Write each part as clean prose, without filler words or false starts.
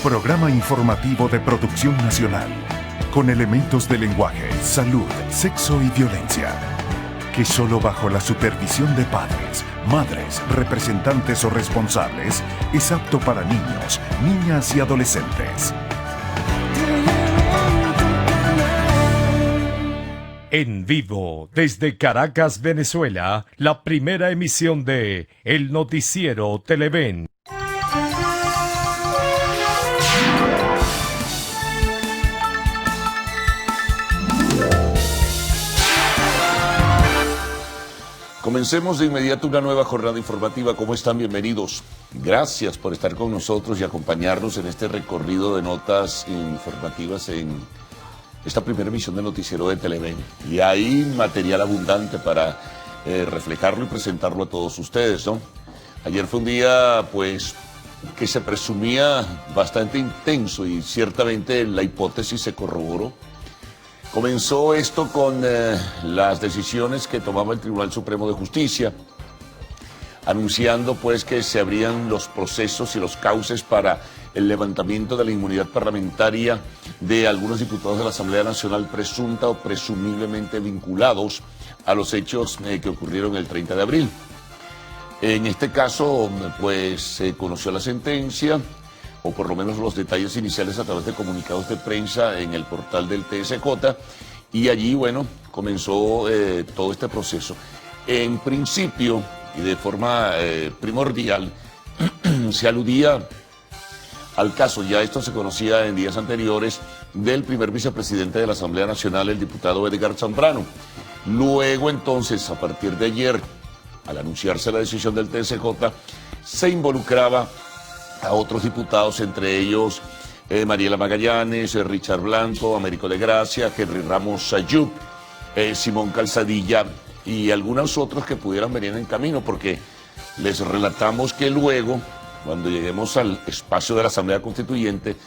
Programa informativo de producción nacional, con elementos de lenguaje, salud, sexo y violencia, que solo bajo la supervisión de padres, madres, representantes o responsables es apto para niños, niñas y adolescentes. En vivo, desde Caracas, Venezuela, la primera emisión de El Noticiero Televen. Comencemos de inmediato una nueva jornada informativa. ¿Cómo están? Bienvenidos. Gracias por estar con nosotros y acompañarnos en este recorrido de notas informativas en esta primera emisión del Noticiero de Televen. Y hay material abundante para reflejarlo y presentarlo a todos ustedes, ¿no? Ayer fue un día, pues, que se presumía bastante intenso y ciertamente la hipótesis se corroboró. Comenzó esto con las decisiones que tomaba el Tribunal Supremo de Justicia, anunciando pues que se abrían los procesos y los cauces para el levantamiento de la inmunidad parlamentaria de algunos diputados de la Asamblea Nacional presunta o presumiblemente vinculados a los hechos que ocurrieron el 30 de abril. En este caso, pues se conoció la sentencia, o por lo menos los detalles iniciales a través de comunicados de prensa en el portal del TSJ, y allí, bueno, comenzó todo este proceso. En principio, y de forma primordial, se aludía al caso, ya esto se conocía en días anteriores, del primer vicepresidente de la Asamblea Nacional, el diputado Edgar Zambrano. Luego, entonces, a partir de ayer, al anunciarse la decisión del TSJ, se involucraba a otros diputados, entre ellos Mariela Magallanes, Richard Blanco, Américo de Gracia, Henry Ramos Ayub, Simón Calzadilla y algunos otros que pudieran venir en camino, porque les relatamos que luego, cuando lleguemos al espacio de la Asamblea Constituyente,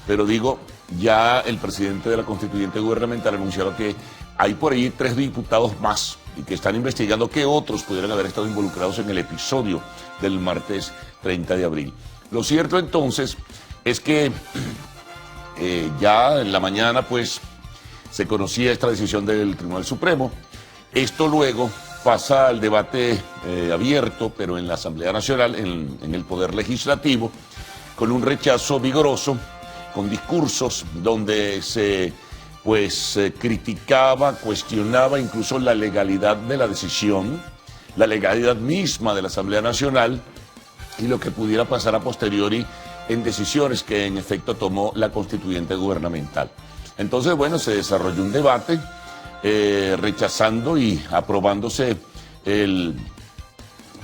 pero digo, ya el presidente de la Constituyente Gubernamental anunciaba que hay por ahí 3 diputados más y que están investigando qué otros pudieran haber estado involucrados en el episodio del martes 30 de abril. Lo cierto entonces es que ya en la mañana pues se conocía esta decisión del Tribunal Supremo. Esto luego pasa al debate abierto, pero en la Asamblea Nacional, en el Poder Legislativo, con un rechazo vigoroso, con discursos donde se criticaba, cuestionaba incluso la legalidad de la decisión, la legalidad misma de la Asamblea Nacional, y lo que pudiera pasar a posteriori en decisiones que en efecto tomó la constituyente gubernamental. Entonces, bueno, se desarrolló un debate rechazando y aprobándose el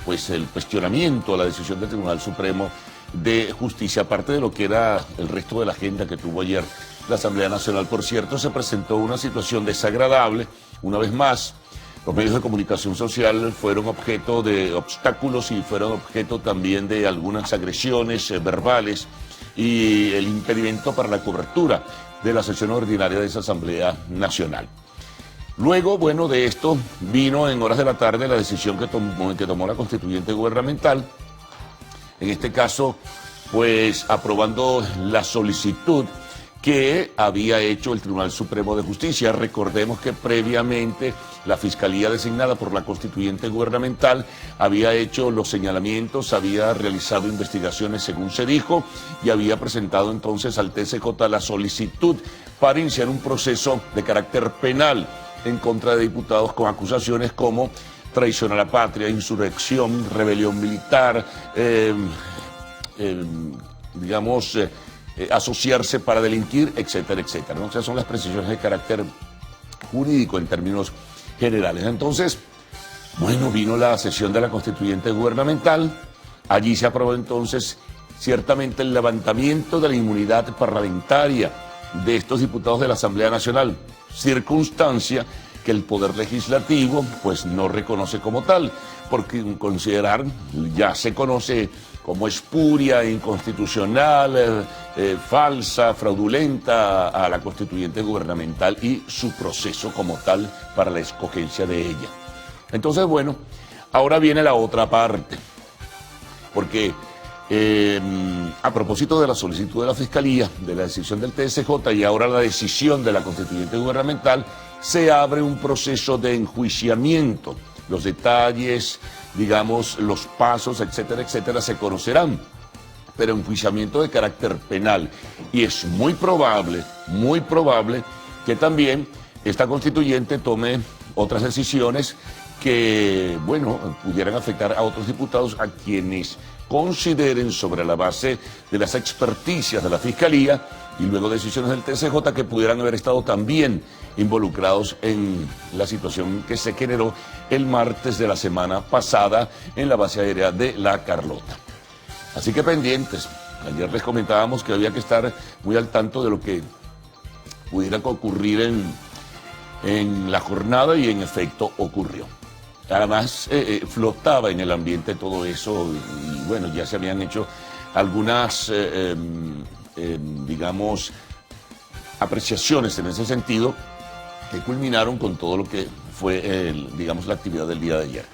cuestionamiento a la decisión del Tribunal Supremo de Justicia, aparte de lo que era el resto de la agenda que tuvo ayer la Asamblea Nacional. Por cierto, se presentó una situación desagradable, una vez más. Los medios de comunicación social fueron objeto de obstáculos y fueron objeto también de algunas agresiones verbales y el impedimento para la cobertura de la sesión ordinaria de esa Asamblea Nacional. Luego, bueno, de esto vino en horas de la tarde la decisión que tomó la constituyente gubernamental, en este caso, pues aprobando la solicitud que había hecho el Tribunal Supremo de Justicia. Recordemos que previamente la Fiscalía designada por la constituyente gubernamental había hecho los señalamientos, había realizado investigaciones según se dijo y había presentado entonces al TSJ la solicitud para iniciar un proceso de carácter penal en contra de diputados con acusaciones como traición a la patria, insurrección, rebelión militar, asociarse para delinquir, etcétera, etcétera, ¿no? O sea, son las precisiones de carácter jurídico en términos generales. Entonces, bueno, vino la sesión de la constituyente gubernamental. Allí se aprobó entonces ciertamente el levantamiento de la inmunidad parlamentaria de estos diputados de la Asamblea Nacional, circunstancia que el Poder Legislativo pues no reconoce como tal, porque considerar, ya se conoce como espuria, inconstitucional, falsa, fraudulenta a la constituyente gubernamental y su proceso como tal para la escogencia de ella. Entonces, bueno, ahora viene la otra parte, porque A propósito de la solicitud de la Fiscalía, de la decisión del TSJ y ahora la decisión de la Constituyente Gubernamental, se abre un proceso de enjuiciamiento. Los detalles, digamos, los pasos, etcétera, etcétera, se conocerán, pero enjuiciamiento de carácter penal. Y es muy probable que también esta constituyente tome otras decisiones que, bueno, pudieran afectar a otros diputados a quienes consideren sobre la base de las experticias de la Fiscalía y luego decisiones del TSJ que pudieran haber estado también involucrados en la situación que se generó el martes de la semana pasada en la base aérea de La Carlota. Así que pendientes. Ayer les comentábamos que había que estar muy al tanto de lo que pudiera ocurrir en la jornada y en efecto ocurrió. Además, flotaba en el ambiente todo eso y bueno, ya se habían hecho algunas, digamos, apreciaciones en ese sentido que culminaron con todo lo que fue, digamos, la actividad del día de ayer.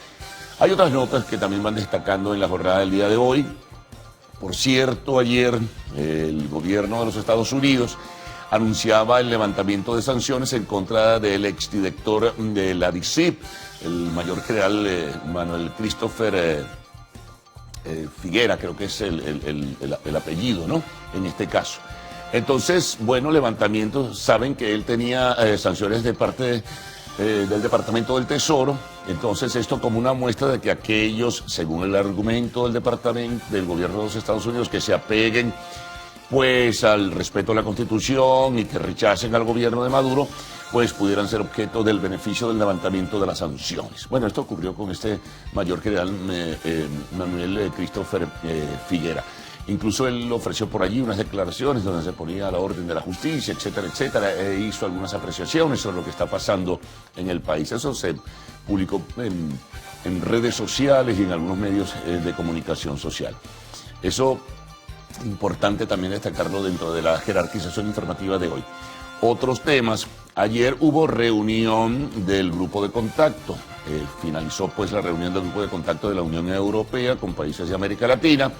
Hay otras notas que también van destacando en la jornada del día de hoy. Por cierto, ayer el gobierno de los Estados Unidos anunciaba el levantamiento de sanciones en contra del exdirector de la DICIP, el mayor general Manuel Christopher Figuera, creo que es el apellido, ¿no? En este caso. Entonces, bueno, levantamiento, saben que él tenía sanciones de parte del Departamento del Tesoro, entonces esto como una muestra de que aquellos, según el argumento del Departamento del Gobierno de los Estados Unidos, que se apeguen pues al respeto a la Constitución y que rechacen al gobierno de Maduro, pues pudieran ser objeto del beneficio del levantamiento de las sanciones. Bueno, esto ocurrió con este mayor general Manuel Christopher Figuera. Incluso él ofreció por allí unas declaraciones donde se ponía a la orden de la justicia, etcétera, etcétera, e hizo algunas apreciaciones sobre lo que está pasando en el país. Eso se publicó en redes sociales y en algunos medios de comunicación social. Eso importante también destacarlo dentro de la jerarquización informativa de hoy. Otros temas. Ayer hubo reunión del grupo de contacto. Finalizó pues la reunión del grupo de contacto de la Unión Europea con países de América Latina.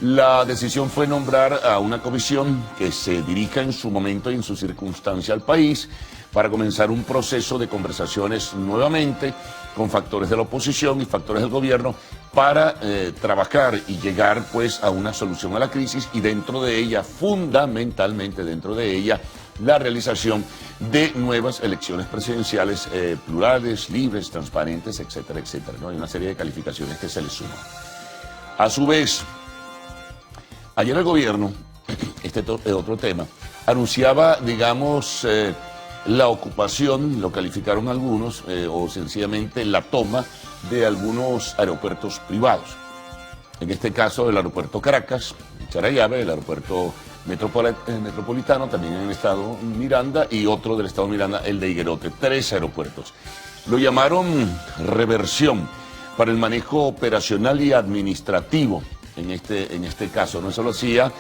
La decisión fue nombrar a una comisión que se dirija en su momento y en su circunstancia al país para comenzar un proceso de conversaciones nuevamente con factores de la oposición y factores del gobierno para trabajar y llegar pues a una solución a la crisis y dentro de ella, fundamentalmente dentro de ella, la realización de nuevas elecciones presidenciales plurales, libres, transparentes, etcétera, etcétera, ¿no? Hay una serie de calificaciones que se le suman. A su vez, ayer el gobierno, este es otro tema, anunciaba, digamos, la ocupación, lo calificaron algunos, o sencillamente la toma de algunos aeropuertos privados. En este caso, el aeropuerto Caracas, Charallave, el aeropuerto metropolitano, también en el estado Miranda, y otro del estado Miranda, el de Higuerote, 3 aeropuertos. Lo llamaron reversión para el manejo operacional y administrativo. En este caso, no solo hacía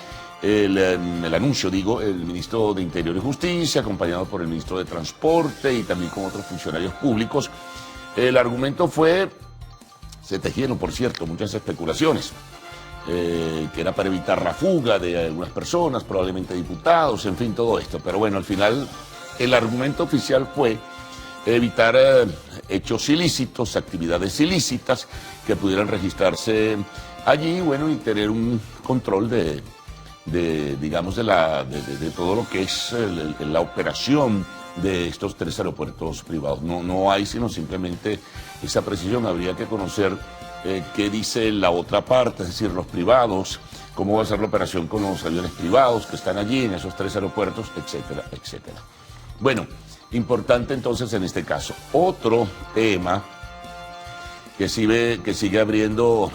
el anuncio, digo, el ministro de Interior y Justicia, acompañado por el ministro de Transporte y también con otros funcionarios públicos. El argumento fue, se tejieron, por cierto, muchas especulaciones, que era para evitar la fuga de algunas personas, probablemente diputados, en fin, todo esto. Pero bueno, al final, el argumento oficial fue evitar hechos ilícitos, actividades ilícitas que pudieran registrarse allí, bueno, y tener un control digamos, de todo lo que es la operación de estos 3 aeropuertos privados. No hay sino simplemente esa precisión. Habría que conocer qué dice la otra parte, es decir, los privados, cómo va a ser la operación con los aviones privados que están allí en esos 3 aeropuertos, etcétera, etcétera. Bueno, importante entonces en este caso. Otro tema que sigue abriendo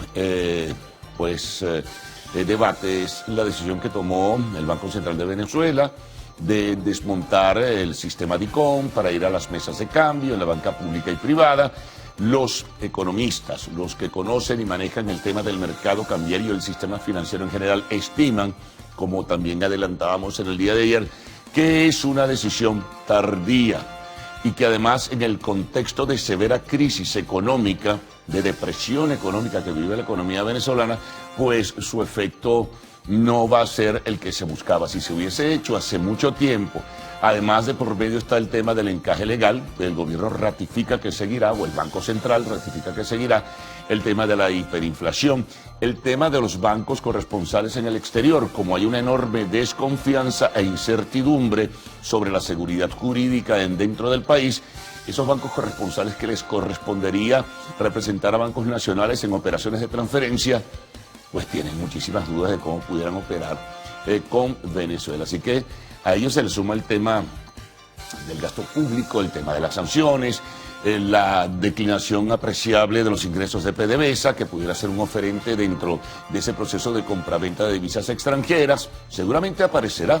debate es la decisión que tomó el Banco Central de Venezuela de desmontar el sistema DICOM para ir a las mesas de cambio en la banca pública y privada. Los economistas, los que conocen y manejan el tema del mercado cambiario y el sistema financiero en general, estiman, como también adelantábamos en el día de ayer, que es una decisión tardía. y que además en el contexto de severa crisis económica, de depresión económica que vive la economía venezolana, pues su efecto no va a ser el que se buscaba. Si se hubiese hecho hace mucho tiempo, además de por medio está el tema del encaje legal, el gobierno ratifica que seguirá, o el Banco Central ratifica que seguirá, el tema de la hiperinflación, el tema de los bancos corresponsales en el exterior, como hay una enorme desconfianza e incertidumbre sobre la seguridad jurídica dentro del país, esos bancos corresponsales que les correspondería representar a bancos nacionales en operaciones de transferencia, pues tienen muchísimas dudas de cómo pudieran operar con Venezuela. Así que a ellos se les suma el tema del gasto público, el tema de las sanciones, la declinación apreciable de los ingresos de PDVSA, que pudiera ser un oferente dentro de ese proceso de compraventa de divisas extranjeras, seguramente aparecerá.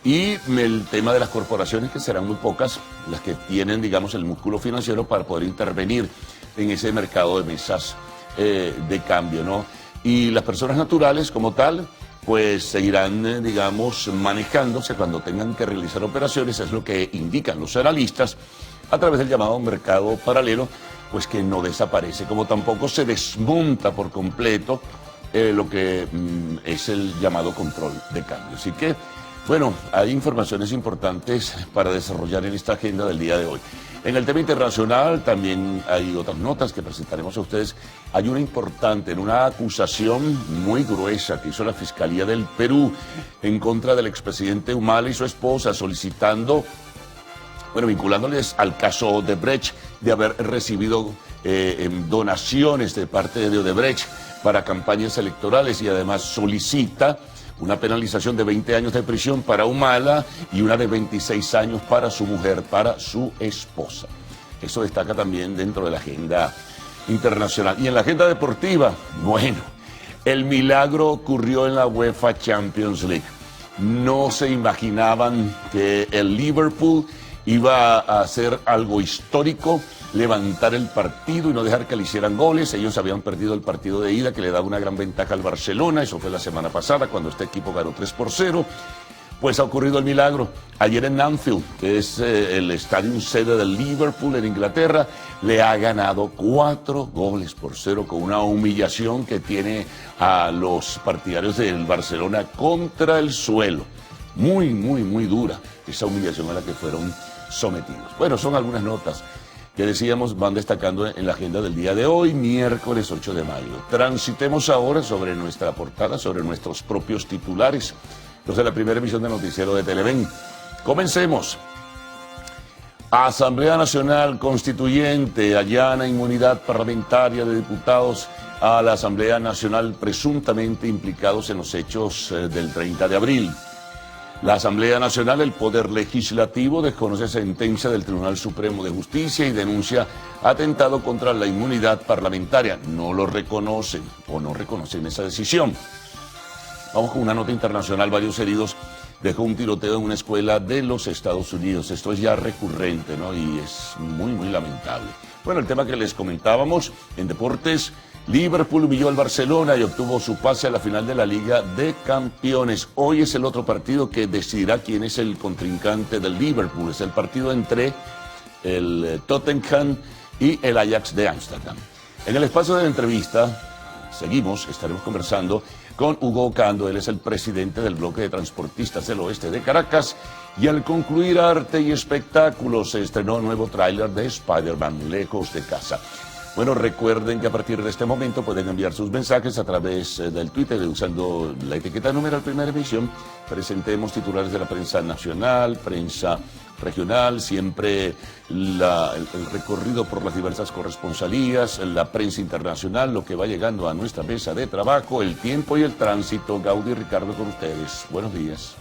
Y el tema de las corporaciones, que serán muy pocas las que tienen, digamos, el músculo financiero para poder intervenir en ese mercado de mesas de cambio, ¿no? Y las personas naturales como tal, pues seguirán, digamos, manejándose cuando tengan que realizar operaciones, es lo que indican los analistas, a través del llamado mercado paralelo, pues que no desaparece, como tampoco se desmonta por completo lo que es el llamado control de cambio. Así que, bueno, hay informaciones importantes para desarrollar en esta agenda del día de hoy. En el tema internacional también hay otras notas que presentaremos a ustedes. Hay una importante, una acusación muy gruesa que hizo la Fiscalía del Perú en contra del expresidente Humala y su esposa, solicitando, bueno, vinculándoles al caso Odebrecht, de haber recibido donaciones de parte de Odebrecht para campañas electorales, y además solicita una penalización de 20 años de prisión para Humala y una de 26 años para su mujer, para su esposa. Eso destaca también dentro de la agenda internacional. Y en la agenda deportiva, bueno, el milagro ocurrió en la UEFA Champions League. No se imaginaban que el Liverpool iba a hacer algo histórico, levantar el partido y no dejar que le hicieran goles. Ellos habían perdido el partido de ida, que le daba una gran ventaja al Barcelona. Eso fue la semana pasada, cuando este equipo ganó 3-0. Pues ha ocurrido el milagro. Ayer en Anfield, que es el estadio sede del Liverpool en Inglaterra, le ha ganado 4-0 con una humillación que tiene a los partidarios del Barcelona contra el suelo. Muy, muy, muy dura esa humillación a la que fueron sometidos. Bueno, son algunas notas que decíamos van destacando en la agenda del día de hoy, miércoles 8 de mayo. Transitemos ahora sobre nuestra portada, sobre nuestros propios titulares, los de la primera emisión de Noticiero de Televen. Comencemos. Asamblea Nacional Constituyente allana inmunidad parlamentaria de diputados a la Asamblea Nacional presuntamente implicados en los hechos del 30 de abril. La Asamblea Nacional, el Poder Legislativo, desconoce sentencia del Tribunal Supremo de Justicia y denuncia atentado contra la inmunidad parlamentaria. No lo reconocen o no reconocen esa decisión. Vamos con una nota internacional. Varios heridos dejó un tiroteo en una escuela de los Estados Unidos. Esto es ya recurrente, ¿no? Y es muy, muy lamentable. Bueno, el tema que les comentábamos en deportes: Liverpool humilló al Barcelona y obtuvo su pase a la final de la Liga de Campeones. Hoy es el otro partido que decidirá quién es el contrincante del Liverpool. Es el partido entre el Tottenham y el Ajax de Ámsterdam. En el espacio de la entrevista, estaremos conversando con Hugo Ocando. Él es el presidente del bloque de transportistas del oeste de Caracas. Y al concluir Arte y Espectáculos, se estrenó un nuevo tráiler de Spider-Man, Lejos de Casa. Bueno, recuerden que a partir de este momento pueden enviar sus mensajes a través del Twitter usando la etiqueta numeral Primera Emisión. Presentemos titulares de la prensa nacional, prensa regional, siempre el recorrido por las diversas corresponsalías, la prensa internacional, lo que va llegando a nuestra mesa de trabajo, el tiempo y el tránsito. Gaudí y Ricardo con ustedes. Buenos días.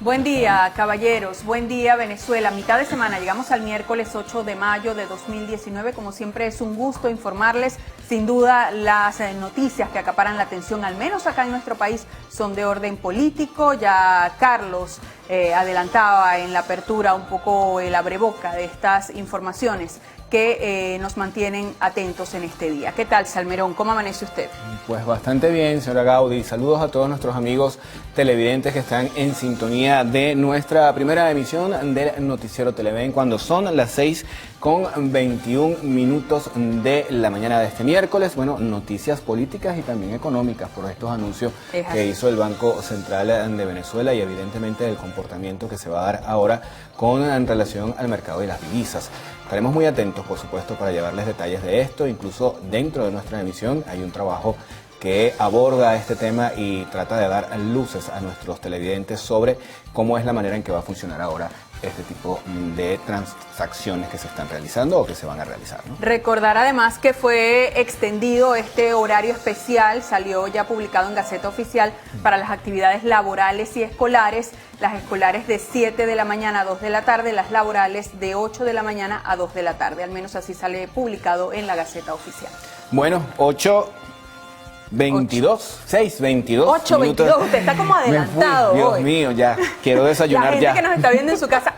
Buen día, caballeros. Buen día, Venezuela. Mitad de semana, llegamos al miércoles 8 de mayo de 2019. Como siempre, es un gusto informarles. Sin duda, las noticias que acaparan la atención, al menos acá en nuestro país, son de orden político. Ya Carlos adelantaba en la apertura un poco el abreboca de estas informaciones que nos mantienen atentos en este día. ¿Qué tal, Salmerón? ¿Cómo amanece usted? Pues bastante bien, señora Gaudí. Saludos a todos nuestros amigos televidentes que están en sintonía de nuestra primera emisión del Noticiero Televen, cuando son las 6:21 de la mañana de este miércoles. Bueno, noticias políticas y también económicas por estos anuncios que hizo el Banco Central de Venezuela y evidentemente el comportamiento que se va a dar ahora en relación al mercado de las divisas. Estaremos muy atentos, por supuesto, para llevarles detalles de esto. Incluso dentro de nuestra emisión hay un trabajo que aborda este tema y trata de dar luces a nuestros televidentes sobre cómo es la manera en que va a funcionar ahora este tipo de transacciones que se están realizando o que se van a realizar, ¿no? Recordar además que fue extendido este horario especial, salió ya publicado en Gaceta Oficial para las actividades laborales y escolares, las escolares de 7 de la mañana a 2 de la tarde, las laborales de 8 de la mañana a 2 de la tarde, al menos así sale publicado en la Gaceta Oficial. Bueno, 6:22 8:22, usted está como adelantado. Dios hoy. mío, ya quiero desayunar. La gente que nos está viendo en su casa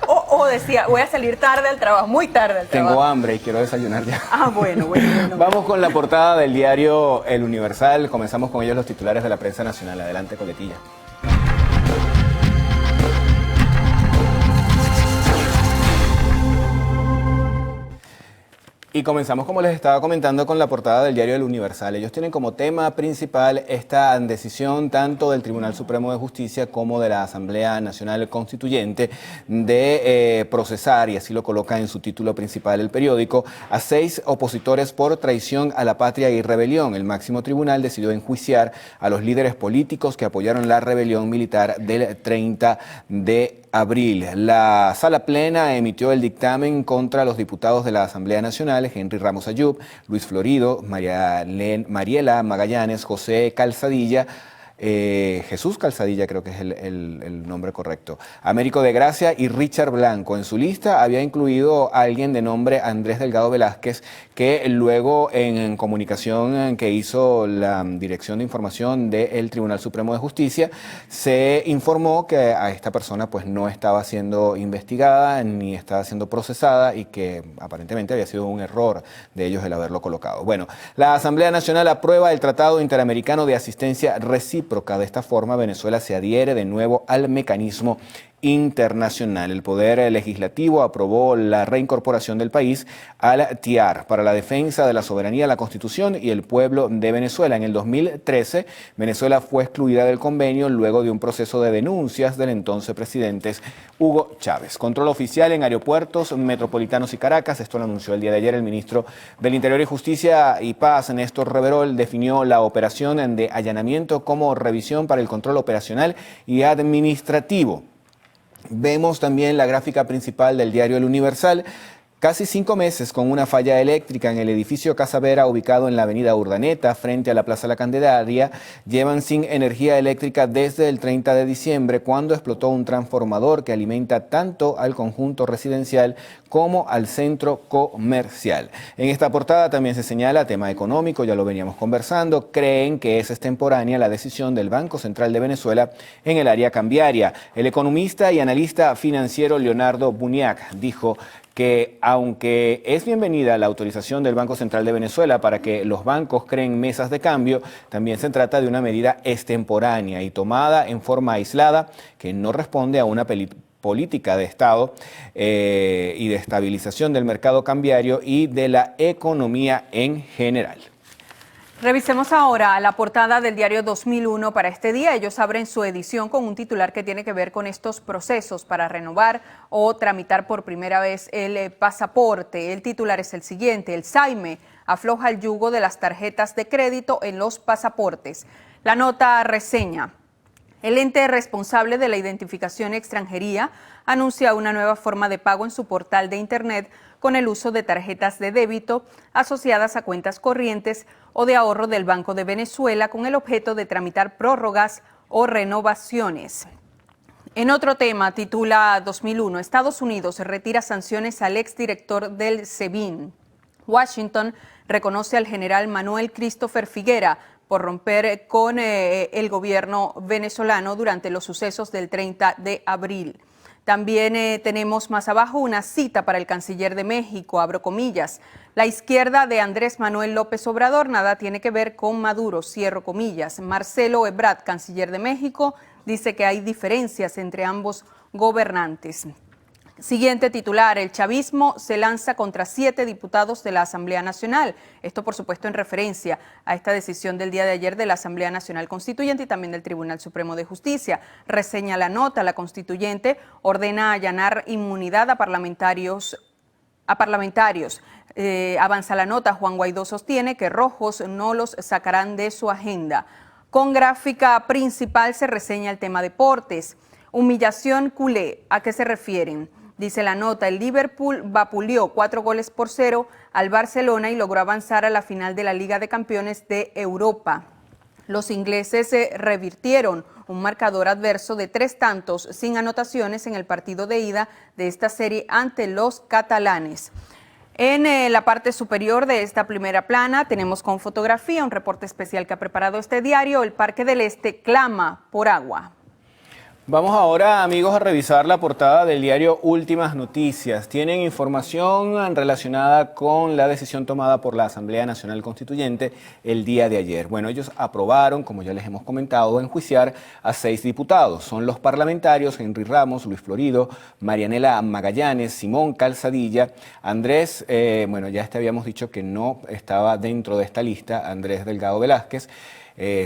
decía, voy a salir tarde al trabajo, muy tarde al trabajo. Tengo hambre y quiero desayunar ya. Bueno. Vamos con la portada del diario El Universal. Comenzamos con ellos los titulares de la prensa nacional. Adelante, Coletilla. Y comenzamos, como les estaba comentando, con la portada del diario El Universal. Ellos tienen como tema principal esta decisión tanto del Tribunal Supremo de Justicia como de la Asamblea Nacional Constituyente de procesar, y así lo coloca en su título principal el periódico, a 6 opositores por traición a la patria y rebelión. El máximo tribunal decidió enjuiciar a los líderes políticos que apoyaron la rebelión militar del 30 de abril. La sala plena emitió el dictamen contra los diputados de la Asamblea Nacional, Henry Ramos Ayub, Luis Florido, Mariela Magallanes, José Calzadilla, Jesús Calzadilla creo que es el nombre correcto, Américo de Gracia y Richard Blanco. En su lista había incluido a alguien de nombre Andrés Delgado Velázquez, que luego en comunicación que hizo la Dirección de Información del Tribunal Supremo de Justicia, se informó que a esta persona pues no estaba siendo investigada ni estaba siendo procesada y que aparentemente había sido un error de ellos el haberlo colocado. Bueno, la Asamblea Nacional aprueba el Tratado Interamericano de Asistencia Recíproca. De esta forma, Venezuela se adhiere de nuevo al mecanismo internacional. El Poder Legislativo aprobó la reincorporación del país al TIAR para la defensa de la soberanía, la Constitución y el pueblo de Venezuela. En el 2013, Venezuela fue excluida del convenio luego de un proceso de denuncias del entonces presidente Hugo Chávez. Control oficial en aeropuertos metropolitanos y Caracas. Esto lo anunció el día de ayer el ministro del Interior y Justicia y Paz, Néstor Reverol, definió la operación de allanamiento como revisión para el control operacional y administrativo. Vemos también la gráfica principal del diario El Universal. Casi 5 meses con una falla eléctrica en el edificio Casa Vera, ubicado en la avenida Urdaneta, frente a la Plaza La Candelaria, llevan sin energía eléctrica desde el 30 de diciembre, cuando explotó un transformador que alimenta tanto al conjunto residencial como al centro comercial. En esta portada también se señala tema económico, ya lo veníamos conversando. Creen que es extemporánea la decisión del Banco Central de Venezuela en el área cambiaria. El economista y analista financiero Leonardo Buniac dijo que aunque es bienvenida la autorización del Banco Central de Venezuela para que los bancos creen mesas de cambio, también se trata de una medida extemporánea y tomada en forma aislada que no responde a una política de Estado y de estabilización del mercado cambiario y de la economía en general. Revisemos ahora la portada del diario 2001 para este día. Ellos abren su edición con un titular que tiene que ver con estos procesos para renovar o tramitar por primera vez el pasaporte. El titular es el siguiente: el SAIME afloja el yugo de las tarjetas de crédito en los pasaportes. La nota reseña: el ente responsable de la identificación y extranjería anuncia una nueva forma de pago en su portal de Internet con el uso de tarjetas de débito asociadas a cuentas corrientes o de ahorro del Banco de Venezuela, con el objeto de tramitar prórrogas o renovaciones. En otro tema, titula 2001, Estados Unidos retira sanciones al exdirector del SEBIN. Washington reconoce al general Manuel Christopher Figuera por romper con el gobierno venezolano durante los sucesos del 30 de abril. También tenemos más abajo una cita para el canciller de México, abro comillas. La izquierda de Andrés Manuel López Obrador nada tiene que ver con Maduro, cierro comillas. Marcelo Ebrard, canciller de México, dice que hay diferencias entre ambos gobernantes. Siguiente titular, el chavismo se lanza contra 7 diputados de la Asamblea Nacional. Esto, por supuesto, en referencia a esta decisión del día de ayer de la Asamblea Nacional Constituyente y también del Tribunal Supremo de Justicia. Reseña la nota, la Constituyente ordena allanar inmunidad a parlamentarios. Avanza la nota, Juan Guaidó sostiene que rojos no los sacarán de su agenda. Con gráfica principal se reseña el tema deportes. Humillación culé, ¿a qué se refieren? Dice la nota, el Liverpool vapuleó 4-0 al Barcelona y logró avanzar a la final de la Liga de Campeones de Europa. Los ingleses revirtieron un marcador adverso de 3 tantos sin anotaciones en el partido de ida de esta serie ante los catalanes. En la parte superior de esta primera plana tenemos con fotografía un reporte especial que ha preparado este diario. El Parque del Este clama por agua. Vamos ahora, amigos, a revisar la portada del diario Últimas Noticias. Tienen información relacionada con la decisión tomada por la Asamblea Nacional Constituyente el día de ayer. Bueno, ellos aprobaron, como ya les hemos comentado, enjuiciar a 6 diputados. Son los parlamentarios Henry Ramos, Luis Florido, Marianela Magallanes, Simón Calzadilla, Andrés, ya habíamos dicho que no estaba dentro de esta lista, Andrés Delgado Velázquez.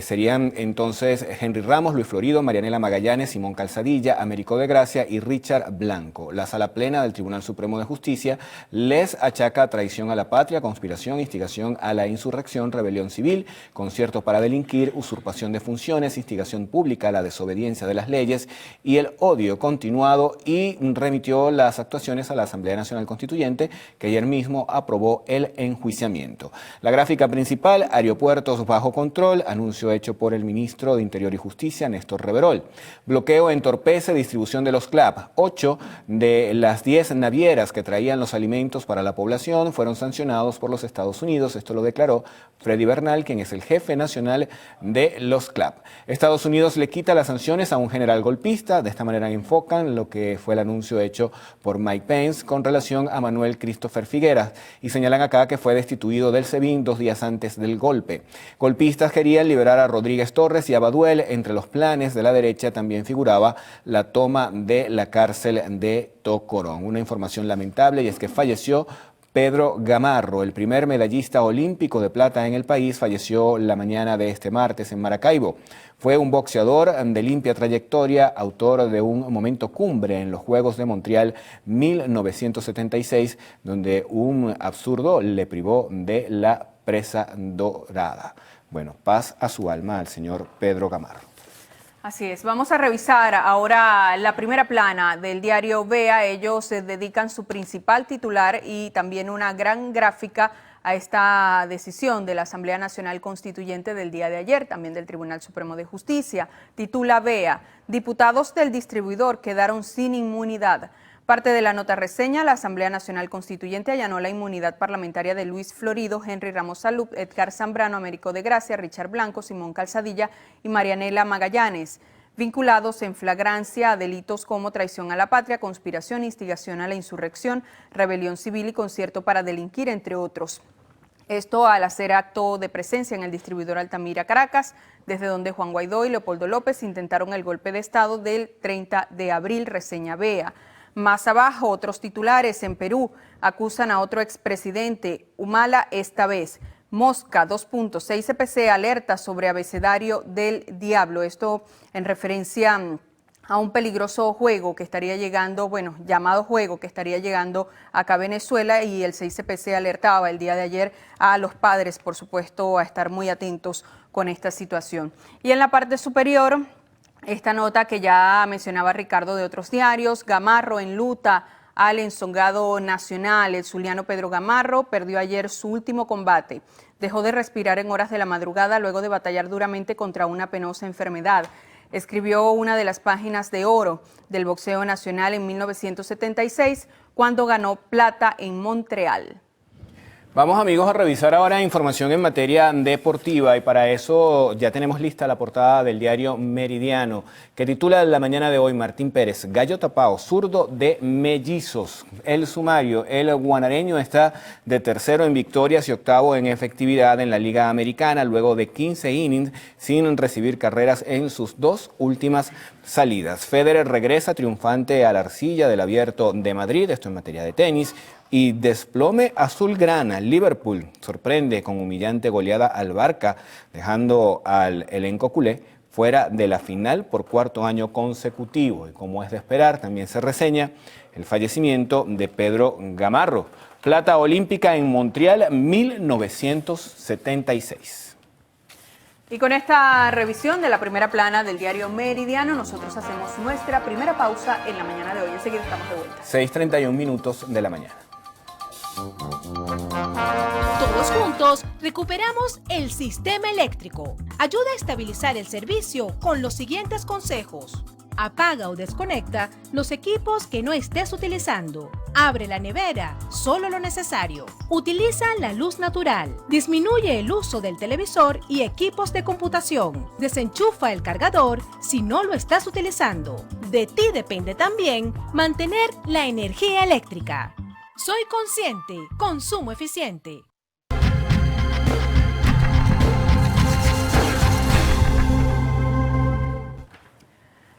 Serían entonces Henry Ramos, Luis Florido, Marianela Magallanes, Simón Calzadilla, Américo de Gracia y Richard Blanco. La Sala Plena del Tribunal Supremo de Justicia les achaca traición a la patria, conspiración, instigación a la insurrección, rebelión civil, concierto para delinquir, usurpación de funciones, instigación pública a la desobediencia de las leyes y el odio continuado, y remitió las actuaciones a la Asamblea Nacional Constituyente, que ayer mismo aprobó el enjuiciamiento. La gráfica principal, aeropuertos bajo control, anuncio hecho por el ministro de Interior y Justicia, Néstor Reverol. Bloqueo entorpece distribución de los CLAP. 8 de las 10 navieras que traían los alimentos para la población fueron sancionados por los Estados Unidos. Esto lo declaró Freddy Bernal, quien es el jefe nacional de los CLAP. Estados Unidos le quita las sanciones a un general golpista. De esta manera enfocan lo que fue el anuncio hecho por Mike Pence con relación a Manuel Christopher Figueras, y señalan acá que fue destituido del SEBIN 2 días antes del golpe. Golpistas querían liberar a Rodríguez Torres y a Baduel. Entre los planes de la derecha también figuraba la toma de la cárcel de Tocorón. Una información lamentable, y es que falleció Pedro Gamarro, el primer medallista olímpico de plata en el país. Falleció la mañana de este martes en Maracaibo. Fue un boxeador de limpia trayectoria, autor de un momento cumbre en los Juegos de Montreal 1976, donde un absurdo le privó de la presa dorada. Bueno, paz a su alma al señor Pedro Gamarro. Así es, vamos a revisar ahora la primera plana del diario Vea. Ellos se dedican su principal titular y también una gran gráfica a esta decisión de la Asamblea Nacional Constituyente del día de ayer, también del Tribunal Supremo de Justicia. Titula Vea, diputados del distribuidor quedaron sin inmunidad. Parte de la nota reseña, la Asamblea Nacional Constituyente allanó la inmunidad parlamentaria de Luis Florido, Henry Ramos Salub, Edgar Zambrano, Américo de Gracia, Richard Blanco, Simón Calzadilla y Marianela Magallanes, vinculados en flagrancia a delitos como traición a la patria, conspiración, instigación a la insurrección, rebelión civil y concierto para delinquir, entre otros. Esto al hacer acto de presencia en el distribuidor Altamira, Caracas, desde donde Juan Guaidó y Leopoldo López intentaron el golpe de Estado del 30 de abril, reseña Vea. Más abajo, otros titulares. En Perú acusan a otro expresidente, Humala esta vez. Mosca, 2.6 CPC alerta sobre abecedario del diablo. Esto en referencia a un peligroso juego que estaría llegando, llamado juego que estaría llegando acá a Venezuela, y el 6CPC alertaba el día de ayer a los padres, por supuesto, a estar muy atentos con esta situación. Y en la parte superior, esta nota que ya mencionaba Ricardo de otros diarios, Gamarro enluta al ensongado nacional. El zuliano Pedro Gamarro perdió ayer su último combate. Dejó de respirar en horas de la madrugada luego de batallar duramente contra una penosa enfermedad. Escribió una de las páginas de oro del boxeo nacional en 1976, cuando ganó plata en Montreal. Vamos, amigos, a revisar ahora información en materia deportiva y para eso ya tenemos lista la portada del diario Meridiano, que titula la mañana de hoy: Martín Pérez, gallo tapado, zurdo de mellizos. El sumario: el guanareño está de tercero en victorias y octavo en efectividad en la Liga Americana, luego de 15 innings sin recibir carreras en sus dos últimas salidas. Federer regresa triunfante a la arcilla del Abierto de Madrid, esto en materia de tenis. Y desplome azulgrana. Liverpool sorprende con humillante goleada al Barça, dejando al elenco culé fuera de la final por cuarto año consecutivo. Y como es de esperar, también se reseña el fallecimiento de Pedro Gamarro, plata olímpica en Montreal 1976. Y con esta revisión de la primera plana del diario Meridiano, nosotros hacemos nuestra primera pausa en la mañana de hoy. Enseguida estamos de vuelta. 6:31 minutos de la mañana. Todos juntos recuperamos el sistema eléctrico. Ayuda a estabilizar el servicio con los siguientes consejos. Apaga o desconecta los equipos que no estés utilizando. Abre la nevera, solo lo necesario. Utiliza la luz natural. Disminuye el uso del televisor y equipos de computación. Desenchufa el cargador si no lo estás utilizando. De ti depende también mantener la energía eléctrica. Soy consciente, consumo eficiente.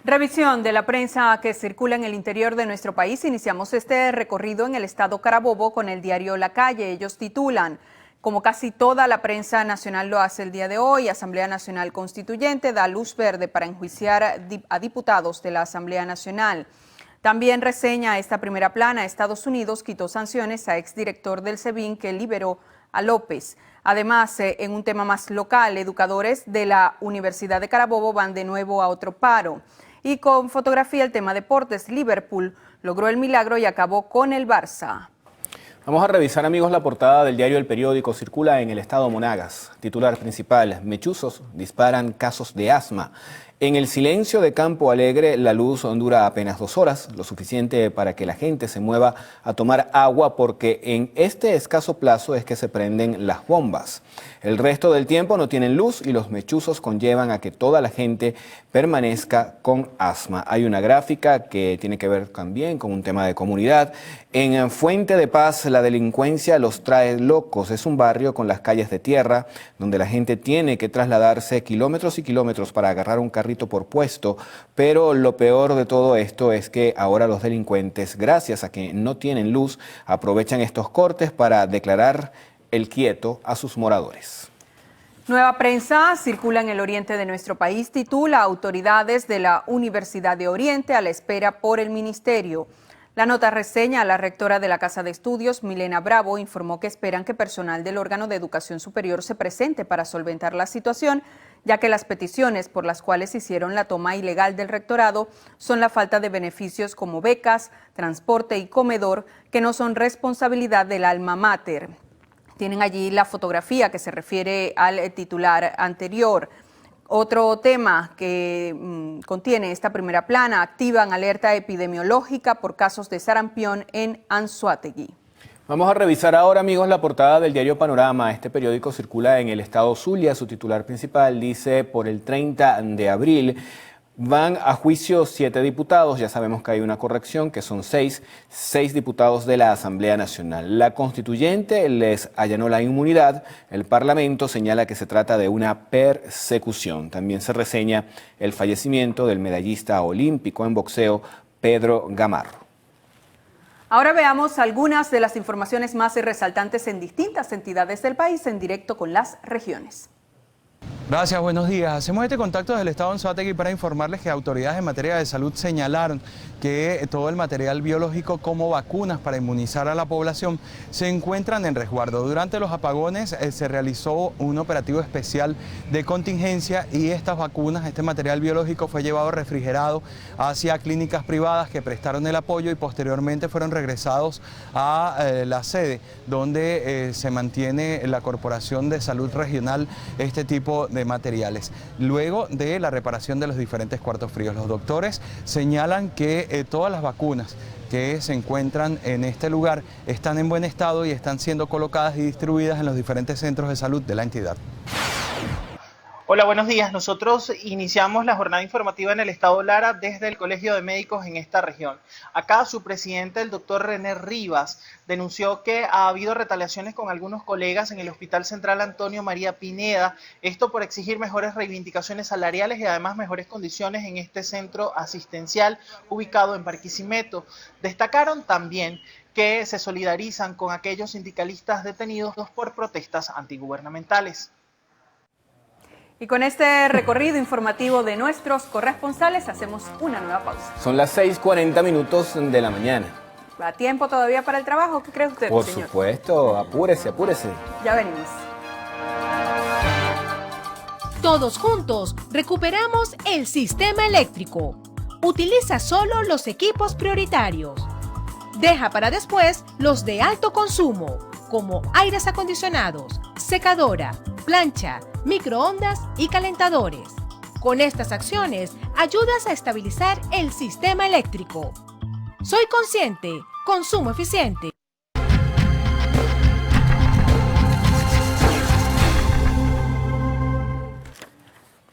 Revisión de la prensa que circula en el interior de nuestro país. Iniciamos este recorrido en el estado Carabobo con el diario La Calle. Ellos titulan: como casi toda la prensa nacional lo hace el día de hoy, Asamblea Nacional Constituyente da luz verde para enjuiciar a diputados de la Asamblea Nacional. También reseña esta primera plana: Estados Unidos quitó sanciones a exdirector del SEBIN que liberó a López. Además, en un tema más local, educadores de la Universidad de Carabobo van de nuevo a otro paro. Y con fotografía, el tema deportes: Liverpool logró el milagro y acabó con el Barça. Vamos a revisar, amigos, la portada del diario El Periódico. Circula en el estado Monagas. Titular principal: mechuzos disparan casos de asma. En el silencio de Campo Alegre, la luz dura apenas 2 horas, lo suficiente para que la gente se mueva a tomar agua, porque en este escaso plazo es que se prenden las bombas. El resto del tiempo no tienen luz y los mechuzos conllevan a que toda la gente permanezca con asma. Hay una gráfica que tiene que ver también con un tema de comunidad. En Fuente de Paz, la delincuencia los trae locos. Es un barrio con las calles de tierra, donde la gente tiene que trasladarse kilómetros y kilómetros para agarrar un carrito por puesto, pero lo peor de todo esto es que ahora los delincuentes, gracias a que no tienen luz, aprovechan estos cortes para declarar el quieto a sus moradores. Nueva prensa circula en el oriente de nuestro país. Titula: autoridades de la Universidad de Oriente a la espera por el ministerio. La nota reseña a la rectora de la Casa de Estudios, Milena Bravo, informó que esperan que personal del órgano de educación superior se presente para solventar la situación, ya que las peticiones por las cuales hicieron la toma ilegal del rectorado son la falta de beneficios como becas, transporte y comedor, que no son responsabilidad del alma mater. Tienen allí la fotografía que se refiere al titular anterior. Otro tema que contiene esta primera plana: activan alerta epidemiológica por casos de sarampión en Anzoátegui. Vamos a revisar ahora, amigos, la portada del diario Panorama. Este periódico circula en el estado Zulia. Su titular principal dice: por el 30 de abril van a juicio 7 diputados. Ya sabemos que hay una corrección, que son 6 diputados de la Asamblea Nacional. La constituyente les allanó la inmunidad. El Parlamento señala que se trata de una persecución. También se reseña el fallecimiento del medallista olímpico en boxeo, Pedro Gamarro. Ahora veamos algunas de las informaciones más resaltantes en distintas entidades del país, en directo con las regiones. Gracias, buenos días. Hacemos este contacto desde el estado de Anzoátegui para informarles que autoridades en materia de salud señalaron que todo el material biológico como vacunas para inmunizar a la población se encuentran en resguardo. Durante los apagones se realizó un operativo especial de contingencia y estas vacunas, este material biológico fue llevado refrigerado hacia clínicas privadas que prestaron el apoyo y posteriormente fueron regresados a la sede donde se mantiene la Corporación de Salud Regional este tipo de materiales. Luego de la reparación de los diferentes cuartos fríos, los doctores señalan que todas las vacunas que se encuentran en este lugar están en buen estado y están siendo colocadas y distribuidas en los diferentes centros de salud de la entidad. Hola, buenos días. Nosotros iniciamos la jornada informativa en el estado Lara desde el Colegio de Médicos en esta región. Acá su presidente, el doctor René Rivas, denunció que ha habido retaliaciones con algunos colegas en el Hospital Central Antonio María Pineda, esto por exigir mejores reivindicaciones salariales y además mejores condiciones en este centro asistencial ubicado en Barquisimeto. Destacaron también que se solidarizan con aquellos sindicalistas detenidos por protestas antigubernamentales. Y con este recorrido informativo de nuestros corresponsales hacemos una nueva pausa. Son las 6:40 minutos de la mañana. ¿Va tiempo todavía para el trabajo? ¿Qué cree usted, Por señor? supuesto, apúrese, apúrese. Ya venimos. Todos juntos recuperamos el sistema eléctrico. Utiliza solo los equipos prioritarios. Deja para después los de alto consumo, como aires acondicionados, secadora, plancha, microondas y calentadores. Con estas acciones, ayudas a estabilizar el sistema eléctrico. Soy Consciente, consumo eficiente.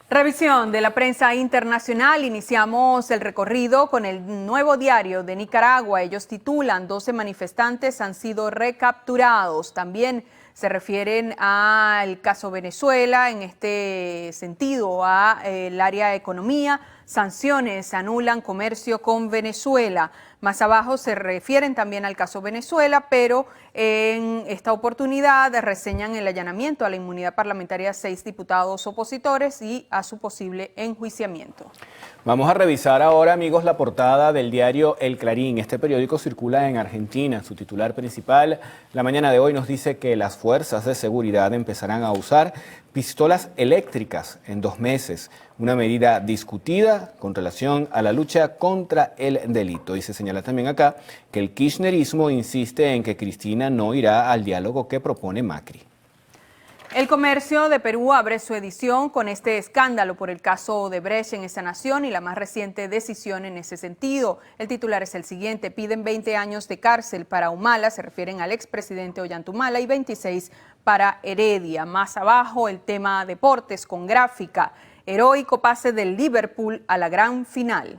Revisión de la prensa internacional. Iniciamos el recorrido con el Nuevo Diario de Nicaragua. Ellos titulan: 12 manifestantes han sido recapturados. También se refieren al caso Venezuela, en este sentido a el área de economía. Sanciones anulan comercio con Venezuela. Más abajo se refieren también al caso Venezuela, pero en esta oportunidad reseñan el allanamiento a la inmunidad parlamentaria a 6 diputados opositores y a su posible enjuiciamiento. Vamos a revisar ahora, amigos, la portada del diario El Clarín. Este periódico circula en Argentina. Su titular principal, la mañana de hoy, nos dice que las fuerzas de seguridad empezarán a usar pistolas eléctricas en 2 meses. Una medida discutida con relación a la lucha contra el delito. Y se señala también acá que el kirchnerismo insiste en que Cristina no irá al diálogo que propone Macri. El Comercio de Perú abre su edición con este escándalo por el caso Odebrecht en esa nación y la más reciente decisión en ese sentido. El titular es el siguiente: piden 20 años de cárcel para Humala, se refieren al expresidente Ollanta, y 26 para Heredia. Más abajo el tema deportes con gráfica: heroico pase del Liverpool a la gran final.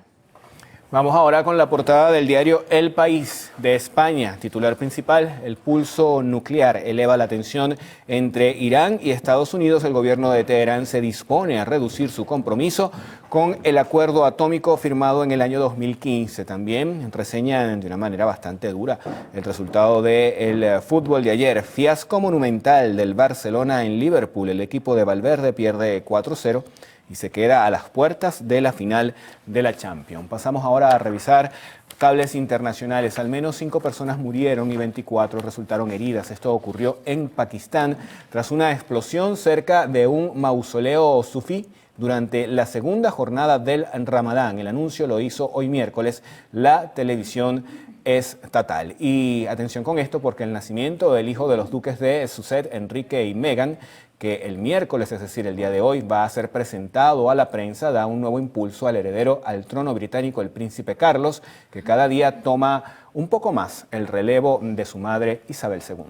Vamos ahora con la portada del diario El País de España. Titular principal: el pulso nuclear eleva la tensión entre Irán y Estados Unidos. El gobierno de Teherán se dispone a reducir su compromiso con el acuerdo atómico firmado en el año 2015. También reseñan de una manera bastante dura el resultado del fútbol de ayer. Fiasco monumental del Barcelona en Liverpool. El equipo de Valverde pierde 4-0. Y se queda a las puertas de la final de la Champions. Pasamos ahora a revisar cables internacionales. Al menos 5 personas murieron y 24 resultaron heridas. Esto ocurrió en Pakistán tras una explosión cerca de un mausoleo sufí durante la segunda jornada del Ramadán. El anuncio lo hizo hoy miércoles la televisión estatal. Y atención con esto, porque el nacimiento del hijo de los duques de Sussex, Enrique y Meghan, que el miércoles, es decir, el día de hoy, va a ser presentado a la prensa, da un nuevo impulso al heredero al trono británico, el príncipe Carlos, que cada día toma un poco más el relevo de su madre Isabel II.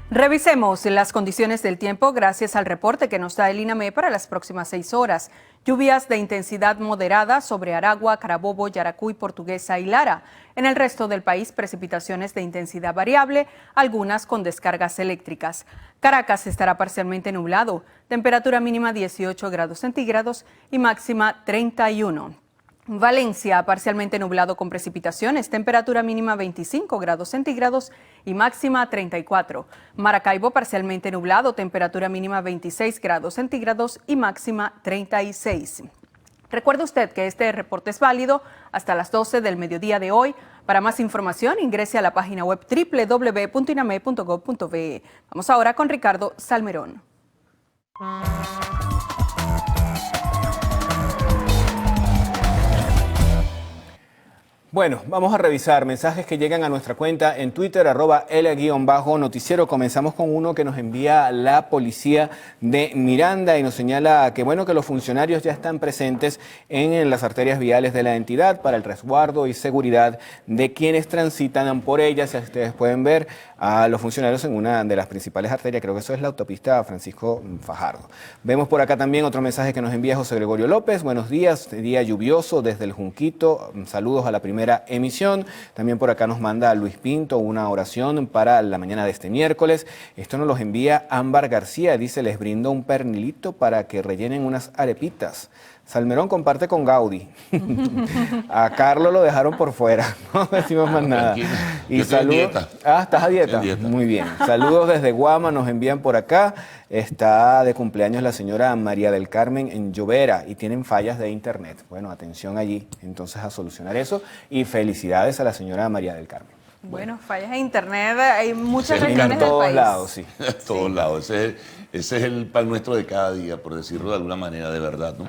Revisemos las condiciones del tiempo gracias al reporte que nos da el INAME para las próximas 6 horas. Lluvias de intensidad moderada sobre Aragua, Carabobo, Yaracuy, Portuguesa y Lara. En el resto del país, precipitaciones de intensidad variable, algunas con descargas eléctricas. Caracas estará parcialmente nublado, temperatura mínima 18 grados centígrados y máxima 31. Valencia, parcialmente nublado con precipitaciones, temperatura mínima 25 grados centígrados y máxima 34. Maracaibo, parcialmente nublado, temperatura mínima 26 grados centígrados y máxima 36. Recuerde usted que este reporte es válido hasta las 12 del mediodía de hoy. Para más información, ingrese a la página web www.iname.gov.be. Vamos ahora con Ricardo Salmerón. Bueno, vamos a revisar mensajes que llegan a nuestra cuenta en Twitter, @L_noticiero. Comenzamos con uno que nos envía la policía de Miranda y nos señala que bueno que los funcionarios ya están presentes en las arterias viales de la entidad para el resguardo y seguridad de quienes transitan por ellas. Si ustedes pueden ver a los funcionarios en una de las principales arterias, creo que eso es la autopista Francisco Fajardo. Vemos por acá también otro mensaje que nos envía José Gregorio López. Buenos días, día lluvioso desde el Junquito. Saludos a la primera emisión. También por acá nos manda Luis Pinto una oración para la mañana de este miércoles. Esto nos los envía Ámbar García. Dice, les brindo un pernilito para que rellenen unas arepitas. Salmerón comparte con Gaudí. A Carlos lo dejaron por fuera. No decimos más nada. Y saludos. ¿Estás a dieta? Muy bien. Saludos desde Guama, nos envían por acá. Está de cumpleaños la señora María del Carmen en Llovera y tienen fallas de internet. Bueno, atención allí, entonces a solucionar eso. Y felicidades a la señora María del Carmen. Bueno, fallas de internet, hay muchas regiones del todos país. lados, sí. En todos lados. Ese es el pan nuestro de cada día, por decirlo de alguna manera, de verdad, ¿no?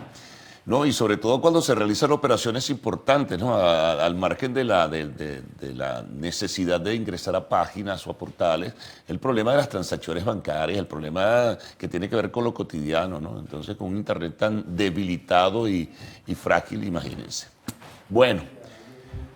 No, y sobre todo cuando se realizan operaciones importantes, ¿no? Al margen de la necesidad de ingresar a páginas o a portales, el problema de las transacciones bancarias, el problema que tiene que ver con lo cotidiano, ¿no? Entonces, con un internet tan debilitado y frágil, imagínense. Bueno,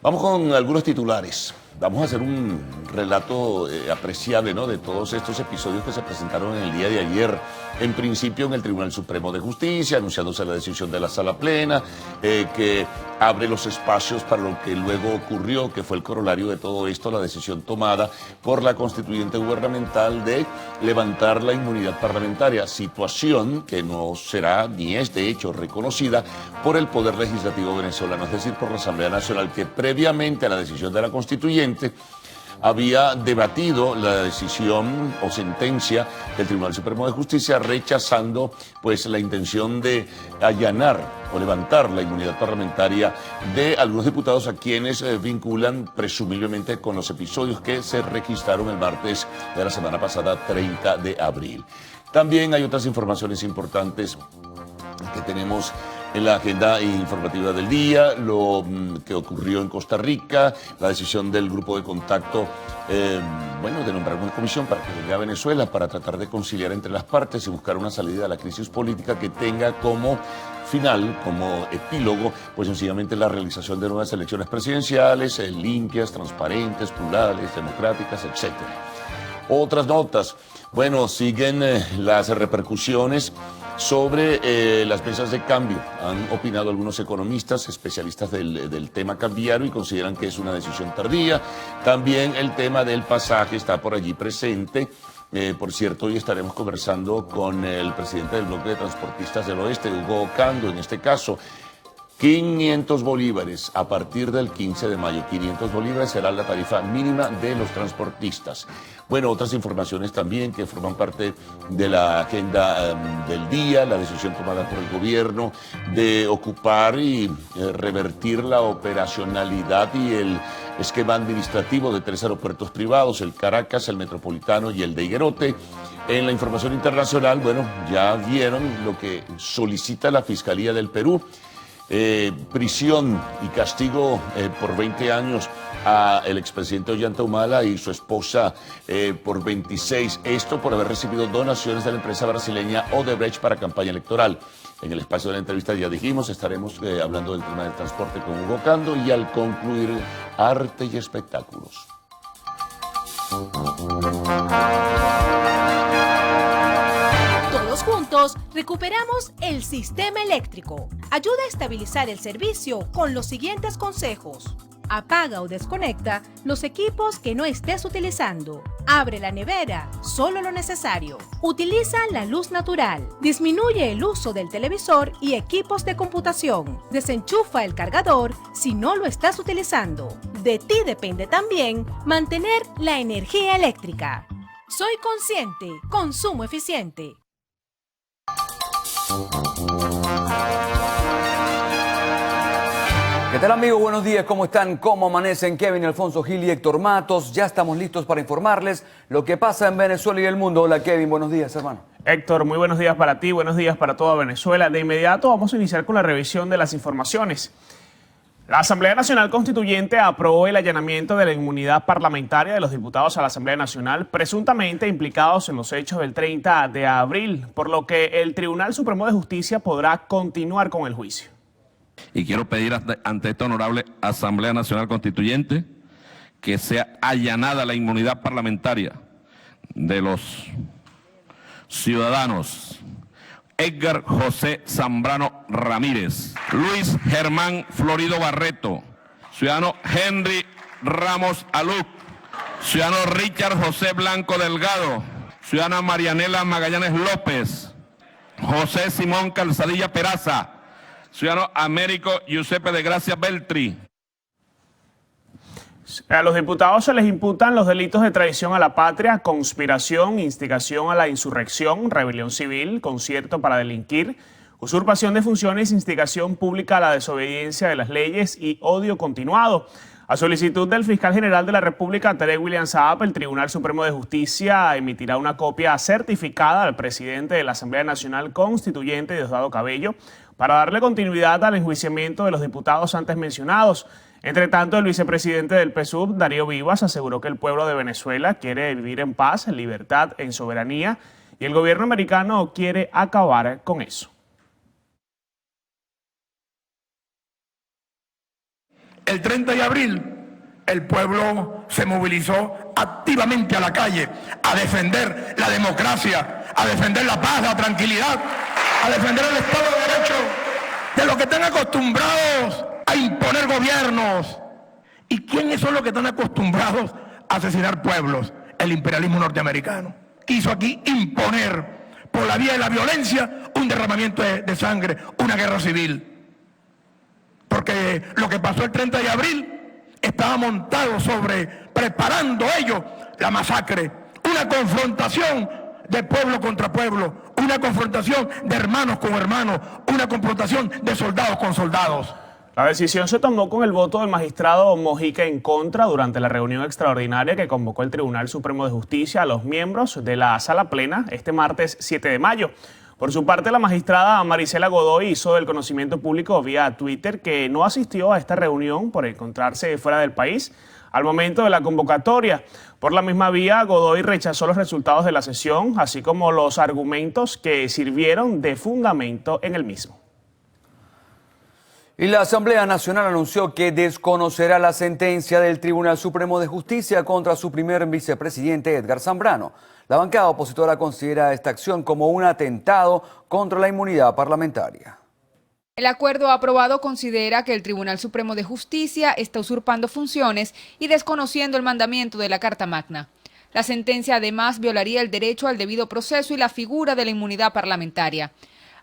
vamos con algunos titulares. Vamos a hacer un relato apreciable, ¿no?, de todos estos episodios que se presentaron en el día de ayer. En principio en el Tribunal Supremo de Justicia, anunciándose la decisión de la Sala Plena, que abre los espacios para lo que luego ocurrió, que fue el corolario de todo esto, la decisión tomada por la constituyente gubernamental de levantar la inmunidad parlamentaria, situación que no será ni es de hecho reconocida por el Poder Legislativo venezolano, es decir, por la Asamblea Nacional, que previamente a la decisión de la constituyente había debatido la decisión o sentencia del Tribunal Supremo de Justicia rechazando pues la intención de allanar o levantar la inmunidad parlamentaria de algunos diputados a quienes vinculan presumiblemente con los episodios que se registraron el martes de la semana pasada, 30 de abril. También hay otras informaciones importantes que tenemos en la agenda informativa del día, lo que ocurrió en Costa Rica, la decisión del grupo de contacto, de nombrar una comisión para que venga a Venezuela para tratar de conciliar entre las partes y buscar una salida a la crisis política que tenga como final, como epílogo, pues sencillamente la realización de nuevas elecciones presidenciales, limpias, transparentes, plurales, democráticas, etc. Otras notas, bueno, siguen las repercusiones sobre las mesas de cambio. Han opinado algunos economistas, especialistas del tema cambiario, y consideran que es una decisión tardía. También el tema del pasaje está por allí presente. Por cierto, hoy estaremos conversando con el presidente del Bloque de Transportistas del Oeste, Hugo Ocando, en este caso. 500 bolívares a partir del 15 de mayo. 500 bolívares será la tarifa mínima de los transportistas. Bueno, otras informaciones también que forman parte de la agenda del día, la decisión tomada por el gobierno de ocupar y revertir la operacionalidad y el esquema administrativo de 3 aeropuertos privados, el Caracas, el Metropolitano y el de Higuerote. En la información internacional, bueno, ya vieron lo que solicita la Fiscalía del Perú. Prisión y castigo por 20 años a el expresidente Ollanta Humala y su esposa por 26. Esto por haber recibido donaciones de la empresa brasileña Odebrecht para campaña electoral. En el espacio de la entrevista, ya dijimos, estaremos hablando del tema del transporte con Hugo Ocando y al concluir, arte y espectáculos. Todos juntos recuperamos el sistema eléctrico. Ayuda a estabilizar el servicio con los siguientes consejos. Apaga o desconecta los equipos que no estés utilizando. Abre la nevera, solo lo necesario. Utiliza la luz natural. Disminuye el uso del televisor y equipos de computación. Desenchufa el cargador si no lo estás utilizando. De ti depende también mantener la energía eléctrica. Soy consciente, consumo eficiente. ¿Qué tal, amigos? Buenos días, ¿cómo están? ¿Cómo amanecen? Kevin Alfonso Gil y Héctor Matos. Ya estamos listos para informarles lo que pasa en Venezuela y el mundo. Hola, Kevin, buenos días, hermano. Héctor, muy buenos días para ti, buenos días para toda Venezuela. De inmediato vamos a iniciar con la revisión de las informaciones. La Asamblea Nacional Constituyente aprobó el allanamiento de la inmunidad parlamentaria de los diputados a la Asamblea Nacional presuntamente implicados en los hechos del 30 de abril, por lo que el Tribunal Supremo de Justicia podrá continuar con el juicio. Y quiero pedir ante esta honorable Asamblea Nacional Constituyente que sea allanada la inmunidad parlamentaria de los ciudadanos Edgar José Zambrano Ramírez, Luis Germán Florido Barreto, ciudadano Henry Ramos Aluc, ciudadano Richard José Blanco Delgado, ciudadana Marianela Magallanes López, José Simón Calzadilla Peraza, ciudadano Américo Giuseppe de Gracia Beltri. A los diputados se les imputan los delitos de traición a la patria, conspiración, instigación a la insurrección, rebelión civil, concierto para delinquir, usurpación de funciones, instigación pública a la desobediencia de las leyes y odio continuado. A solicitud del fiscal general de la República, Tere William Saab, el Tribunal Supremo de Justicia emitirá una copia certificada al presidente de la Asamblea Nacional Constituyente, Diosdado Cabello, para darle continuidad al enjuiciamiento de los diputados antes mencionados. Entre tanto, el vicepresidente del PSUV, Darío Vivas, aseguró que el pueblo de Venezuela quiere vivir en paz, en libertad, en soberanía, y el gobierno americano quiere acabar con eso. El 30 de abril, el pueblo se movilizó activamente a la calle a defender la democracia, a defender la paz, la tranquilidad, a defender el Estado de Derecho, de los que están acostumbrados a imponer gobiernos. ¿Y quiénes son los que están acostumbrados a asesinar pueblos? El imperialismo norteamericano. Quiso aquí imponer por la vía de la violencia un derramamiento de sangre, una guerra civil. Porque lo que pasó el 30 de abril estaba montado sobre, preparando ellos la masacre, una confrontación de pueblo contra pueblo, una confrontación de hermanos con hermanos, una confrontación de soldados con soldados. La decisión se tomó con el voto del magistrado Mojica en contra durante la reunión extraordinaria que convocó el Tribunal Supremo de Justicia a los miembros de la Sala Plena este martes 7 de mayo. Por su parte, la magistrada Marisela Godoy hizo del conocimiento público vía Twitter que no asistió a esta reunión por encontrarse fuera del país al momento de la convocatoria. Por la misma vía, Godoy rechazó los resultados de la sesión, así como los argumentos que sirvieron de fundamento en el mismo. Y la Asamblea Nacional anunció que desconocerá la sentencia del Tribunal Supremo de Justicia contra su primer vicepresidente Edgar Zambrano. La bancada opositora considera esta acción como un atentado contra la inmunidad parlamentaria. El acuerdo aprobado considera que el Tribunal Supremo de Justicia está usurpando funciones y desconociendo el mandamiento de la Carta Magna. La sentencia además violaría el derecho al debido proceso y la figura de la inmunidad parlamentaria.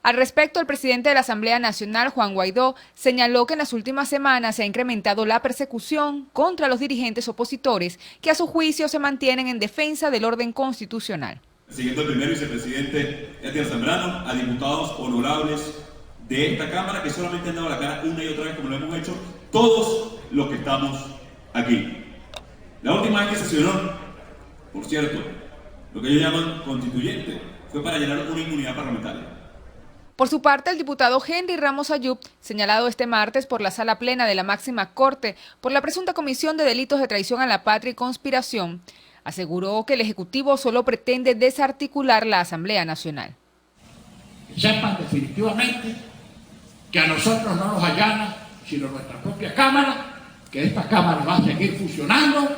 Al respecto, el presidente de la Asamblea Nacional, Juan Guaidó, señaló que en las últimas semanas se ha incrementado la persecución contra los dirigentes opositores que a su juicio se mantienen en defensa del orden constitucional. Siguiendo el primer vicepresidente Edgar Zambrano, a diputados honorables de esta Cámara que solamente han dado la cara una y otra vez como lo hemos hecho todos los que estamos aquí. La última vez que sesionó, por cierto, lo que ellos llaman constituyente, fue para llenar una inmunidad parlamentaria. Por su parte, el diputado Henry Ramos Ayub, señalado este martes por la Sala Plena de la Máxima Corte por la presunta comisión de delitos de traición a la patria y conspiración, aseguró que el Ejecutivo solo pretende desarticular la Asamblea Nacional. Sepan definitivamente que a nosotros no nos allana sino nuestra propia Cámara, que esta Cámara va a seguir funcionando,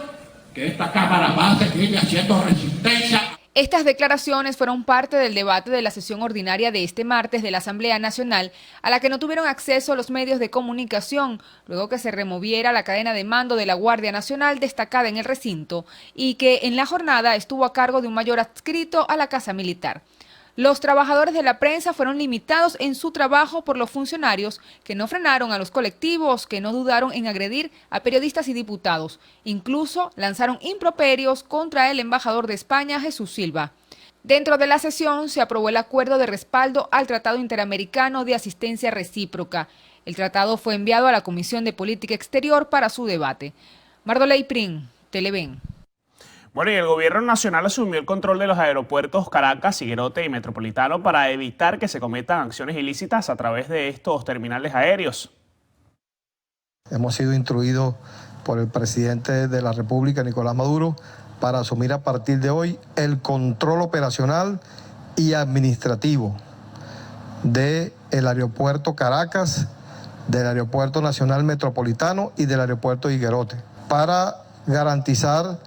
que esta Cámara va a seguir haciendo resistencia. Estas declaraciones fueron parte del debate de la sesión ordinaria de este martes de la Asamblea Nacional, a la que no tuvieron acceso los medios de comunicación, luego que se removiera la cadena de mando de la Guardia Nacional destacada en el recinto y que en la jornada estuvo a cargo de un mayor adscrito a la Casa Militar. Los trabajadores de la prensa fueron limitados en su trabajo por los funcionarios que no frenaron a los colectivos, que no dudaron en agredir a periodistas y diputados. Incluso lanzaron improperios contra el embajador de España, Jesús Silva. Dentro de la sesión se aprobó el acuerdo de respaldo al Tratado Interamericano de Asistencia Recíproca. El tratado fue enviado a la Comisión de Política Exterior para su debate. Mardoley Prin, Televen. Bueno, y el gobierno nacional asumió el control de los aeropuertos Caracas, Higuerote y Metropolitano para evitar que se cometan acciones ilícitas a través de estos terminales aéreos. Hemos sido instruidos por el presidente de la República, Nicolás Maduro, para asumir a partir de hoy el control operacional y administrativo del aeropuerto Caracas, del Aeropuerto Nacional Metropolitano y del Aeropuerto Higuerote, para garantizar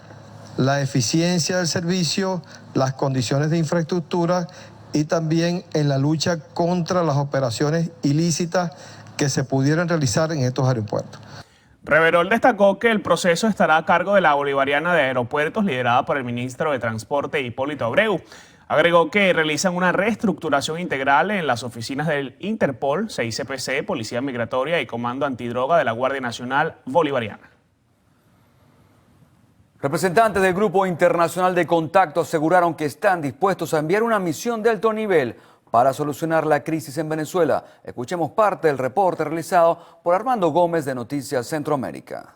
la eficiencia del servicio, las condiciones de infraestructura y también en la lucha contra las operaciones ilícitas que se pudieran realizar en estos aeropuertos. Reverol destacó que el proceso estará a cargo de la Bolivariana de Aeropuertos, liderada por el ministro de Transporte Hipólito Abreu. Agregó que realizan una reestructuración integral en las oficinas del Interpol, CICPC, Policía Migratoria y Comando Antidroga de la Guardia Nacional Bolivariana. Representantes del Grupo Internacional de Contacto aseguraron que están dispuestos a enviar una misión de alto nivel para solucionar la crisis en Venezuela. Escuchemos parte del reporte realizado por Armando Gómez de Noticias Centroamérica.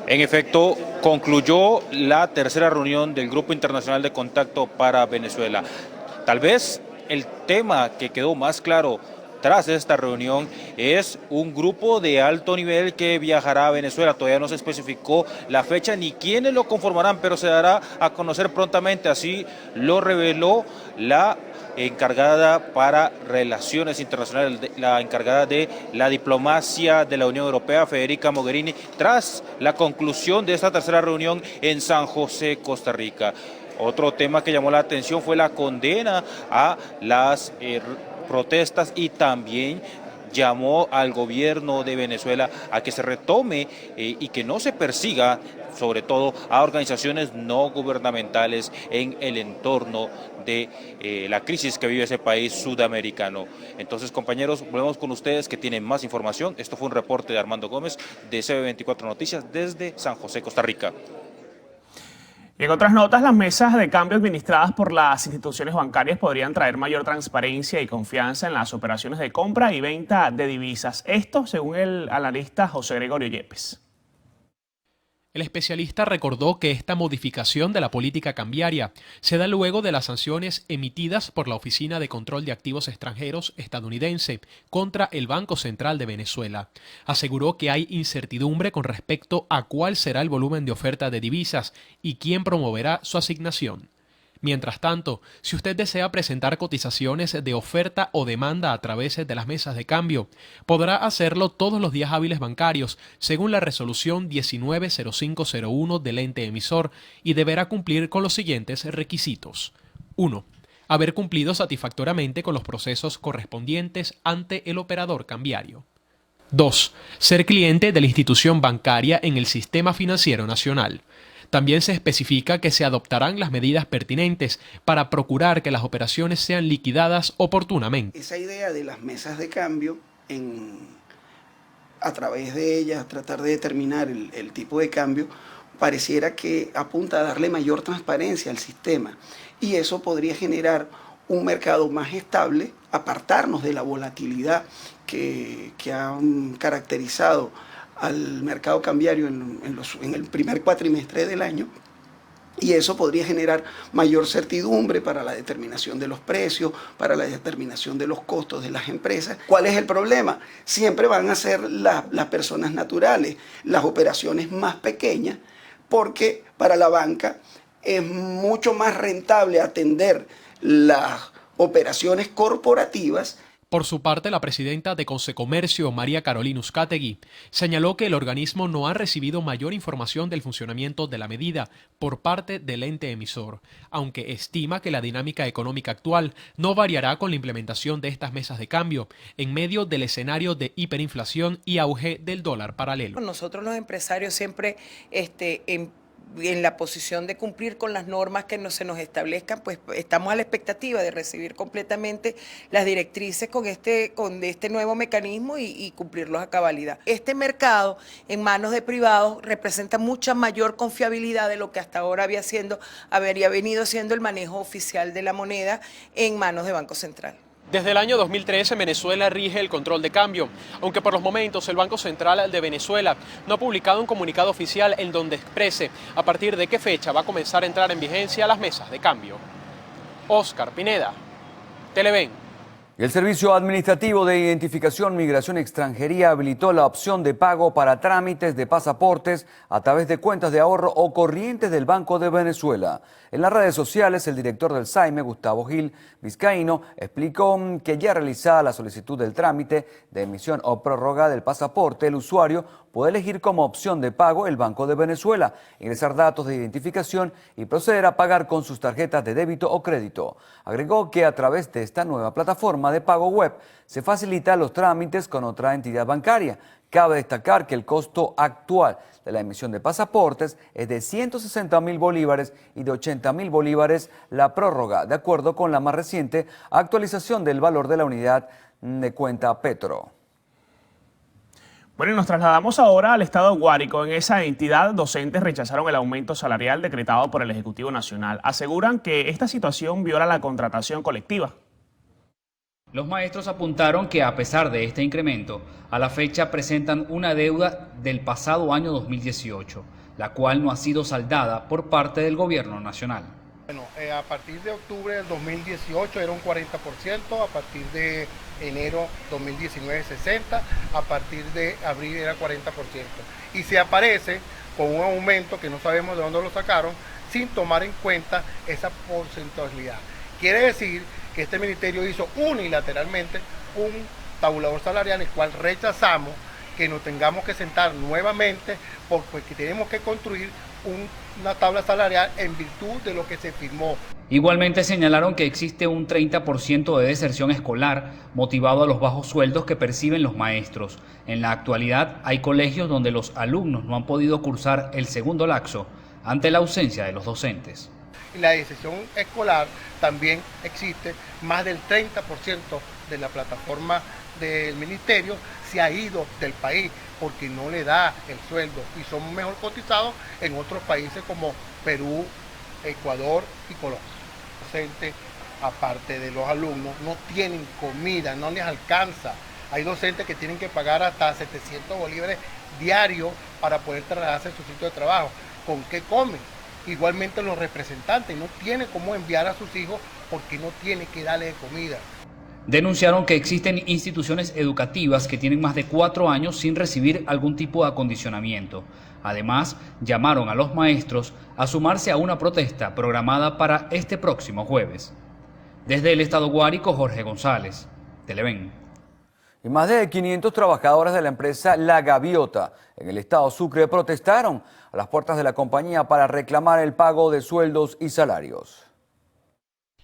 En efecto, concluyó la tercera reunión del Grupo Internacional de Contacto para Venezuela. Tal vez el tema que quedó más claro tras esta reunión es un grupo de alto nivel que viajará a Venezuela. Todavía no se especificó la fecha ni quiénes lo conformarán, pero se dará a conocer prontamente. Así lo reveló la encargada para Relaciones Internacionales, la encargada de la diplomacia de la Unión Europea, Federica Mogherini, tras la conclusión de esta tercera reunión en San José, Costa Rica. Otro tema que llamó la atención fue la condena a las protestas y también llamó al gobierno de Venezuela a que se retome y que no se persiga, sobre todo a organizaciones no gubernamentales en el entorno de la crisis que vive ese país sudamericano. Entonces, compañeros, volvemos con ustedes que tienen más información. Esto fue un reporte de Armando Gómez de CB24 Noticias desde San José, Costa Rica. Y en otras notas, las mesas de cambio administradas por las instituciones bancarias podrían traer mayor transparencia y confianza en las operaciones de compra y venta de divisas. Esto según el analista José Gregorio Yepes. El especialista recordó que esta modificación de la política cambiaria se da luego de las sanciones emitidas por la Oficina de Control de Activos Extranjeros estadounidense contra el Banco Central de Venezuela. Aseguró que hay incertidumbre con respecto a cuál será el volumen de oferta de divisas y quién promoverá su asignación. Mientras tanto, si usted desea presentar cotizaciones de oferta o demanda a través de las mesas de cambio, podrá hacerlo todos los días hábiles bancarios, según la resolución 190501 del ente emisor, y deberá cumplir con los siguientes requisitos. 1. Haber cumplido satisfactoriamente con los procesos correspondientes ante el operador cambiario. 2. Ser cliente de la institución bancaria en el sistema financiero nacional. También se especifica que se adoptarán las medidas pertinentes para procurar que las operaciones sean liquidadas oportunamente. Esa idea de las mesas de cambio, a través de ellas tratar de determinar el tipo de cambio, pareciera que apunta a darle mayor transparencia al sistema. Y eso podría generar un mercado más estable, apartarnos de la volatilidad que ha caracterizado al mercado cambiario en el primer cuatrimestre del año, y eso podría generar mayor certidumbre para la determinación de los precios, para la determinación de los costos de las empresas. ¿Cuál es el problema? Siempre van a ser las personas naturales, las operaciones más pequeñas, porque para la banca es mucho más rentable atender las operaciones corporativas. Por su parte, la presidenta de Consecomercio, María Carolina Uzcategui, señaló que el organismo no ha recibido mayor información del funcionamiento de la medida por parte del ente emisor, aunque estima que la dinámica económica actual no variará con la implementación de estas mesas de cambio en medio del escenario de hiperinflación y auge del dólar paralelo. Nosotros los empresarios siempre en la posición de cumplir con las normas que se nos establezcan, pues estamos a la expectativa de recibir completamente las directrices con este nuevo mecanismo y cumplirlos a cabalidad. Este mercado en manos de privados representa mucha mayor confiabilidad de lo que hasta ahora habría venido siendo el manejo oficial de la moneda en manos de Banco Central. Desde el año 2013 en Venezuela rige el control de cambio, aunque por los momentos el Banco Central de Venezuela no ha publicado un comunicado oficial en donde exprese a partir de qué fecha va a comenzar a entrar en vigencia las mesas de cambio. Oscar Pineda, Televen. Y el Servicio Administrativo de Identificación, Migración y Extranjería habilitó la opción de pago para trámites de pasaportes a través de cuentas de ahorro o corrientes del Banco de Venezuela. En las redes sociales, el director del SAIME, Gustavo Gil Vizcaíno, explicó que ya realizada la solicitud del trámite de emisión o prórroga del pasaporte, el usuario puede elegir como opción de pago el Banco de Venezuela, ingresar datos de identificación y proceder a pagar con sus tarjetas de débito o crédito. Agregó que a través de esta nueva plataforma de pago web se facilitan los trámites con otra entidad bancaria. Cabe destacar que el costo actual de la emisión de pasaportes es de 160.000 bolívares y de 80.000 bolívares la prórroga, de acuerdo con la más reciente actualización del valor de la unidad de cuenta Petro. Bueno, y nos trasladamos ahora al estado Guárico. En esa entidad, docentes rechazaron el aumento salarial decretado por el Ejecutivo Nacional. Aseguran que esta situación viola la contratación colectiva. Los maestros apuntaron que a pesar de este incremento, a la fecha presentan una deuda del pasado año 2018, la cual no ha sido saldada por parte del gobierno nacional. Bueno, a partir de octubre del 2018 era un 40%, a partir de enero 2019 60%, a partir de abril era 40%. Y se aparece con un aumento que no sabemos de dónde lo sacaron, sin tomar en cuenta esa porcentualidad. Quiere decir que este ministerio hizo unilateralmente un tabulador salarial, el cual rechazamos que nos tengamos que sentar nuevamente porque tenemos que construir una tabla salarial en virtud de lo que se firmó. Igualmente señalaron que existe un 30% de deserción escolar motivado a los bajos sueldos que perciben los maestros. En la actualidad hay colegios donde los alumnos no han podido cursar el segundo laxo ante la ausencia de los docentes. En la deserción escolar también existe más del 30% de la plataforma del ministerio se ha ido del país porque no le da el sueldo y son mejor cotizados en otros países como Perú, Ecuador y Colombia. Los docentes, aparte de los alumnos, no tienen comida, no les alcanza. Hay docentes que tienen que pagar hasta 700 bolívares diarios para poder trasladarse a su sitio de trabajo. ¿Con qué comen? Igualmente los representantes no tienen cómo enviar a sus hijos porque no tienen que darle de comida. Denunciaron que existen instituciones educativas que tienen más de 4 años sin recibir algún tipo de acondicionamiento. Además, llamaron a los maestros a sumarse a una protesta programada para este próximo jueves. Desde el estado Guárico, Jorge González, Televen. Y más de 500 trabajadores de la empresa La Gaviota en el estado Sucre protestaron a las puertas de la compañía para reclamar el pago de sueldos y salarios.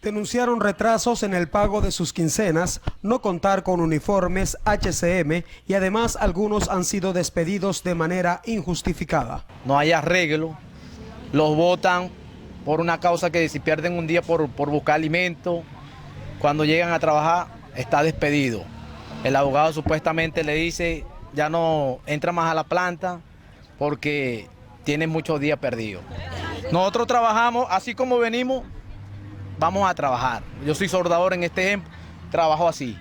Denunciaron retrasos en el pago de sus quincenas, no contar con uniformes HCM y además algunos han sido despedidos de manera injustificada. No hay arreglo, los votan por una causa que si pierden un día por buscar alimento, cuando llegan a trabajar está despedido. El abogado supuestamente le dice ya no entra más a la planta porque tiene muchos días perdidos. Nosotros trabajamos así como venimos. Vamos a trabajar. Yo soy soldador en este ejemplo, trabajo así.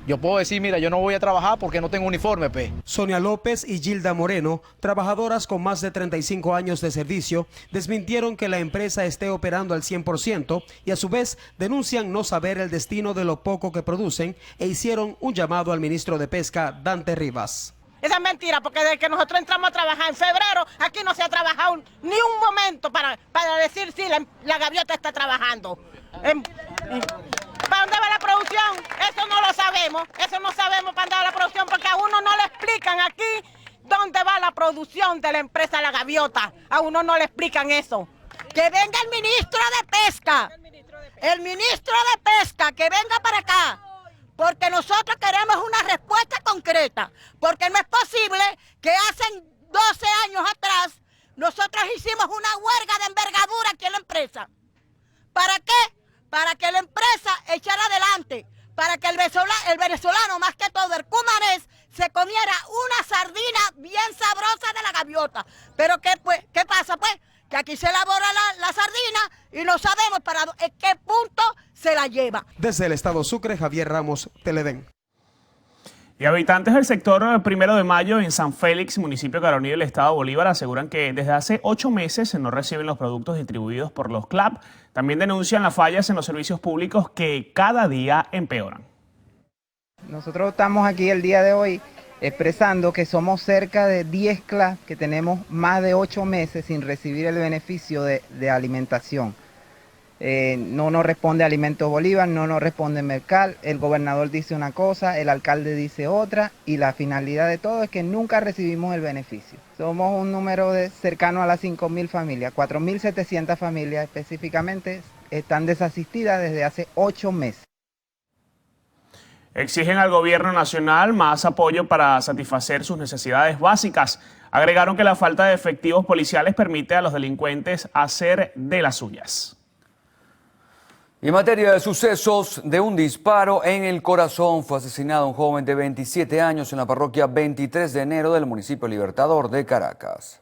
Yo puedo decir, mira, yo no voy a trabajar porque no tengo uniforme, pe. Sonia López y Gilda Moreno, trabajadoras con más de 35 años de servicio, desmintieron que la empresa esté operando al 100% y a su vez denuncian no saber el destino de lo poco que producen e hicieron un llamado al ministro de Pesca, Dante Rivas. Esa es mentira, porque desde que nosotros entramos a trabajar en febrero, aquí no se ha trabajado ni un momento para decir si la gaviota está trabajando. ¿Para dónde va la producción? Eso no lo sabemos, eso no sabemos para dónde va la producción, porque a uno no le explican aquí dónde va la producción de la empresa La Gaviota. A uno no le explican eso. Que venga el ministro de Pesca, que venga para acá. Porque nosotros queremos una respuesta concreta, porque no es posible que hace 12 años atrás nosotros hicimos una huelga de envergadura aquí en la empresa. ¿Para qué? Para que la empresa echara adelante, para que el venezolano, más que todo el cumanés, se comiera una sardina bien sabrosa de La Gaviota. Pero ¿qué pasa pues? Que aquí se elabora la sardina y no sabemos para qué punto se la lleva. Desde el estado Sucre, Javier Ramos, Televen. Y habitantes del sector 1 de Mayo en San Félix, municipio de Caronillo del estado Bolívar, aseguran que desde hace 8 meses no reciben los productos distribuidos por los CLAP. También denuncian las fallas en los servicios públicos que cada día empeoran. Nosotros estamos aquí el día de hoy expresando que somos cerca de 10 CLAS que tenemos más de 8 meses sin recibir el beneficio de alimentación. No nos responde Alimentos Bolívar, no nos responde Mercal, el gobernador dice una cosa, el alcalde dice otra y la finalidad de todo es que nunca recibimos el beneficio. Somos un número cercano a las 5.000 familias, 4.700 familias específicamente están desasistidas desde hace 8 meses. Exigen al gobierno nacional más apoyo para satisfacer sus necesidades básicas. Agregaron que la falta de efectivos policiales permite a los delincuentes hacer de las suyas. Y en materia de sucesos, de un disparo en el corazón fue asesinado un joven de 27 años en la parroquia 23 de enero del municipio Libertador de Caracas.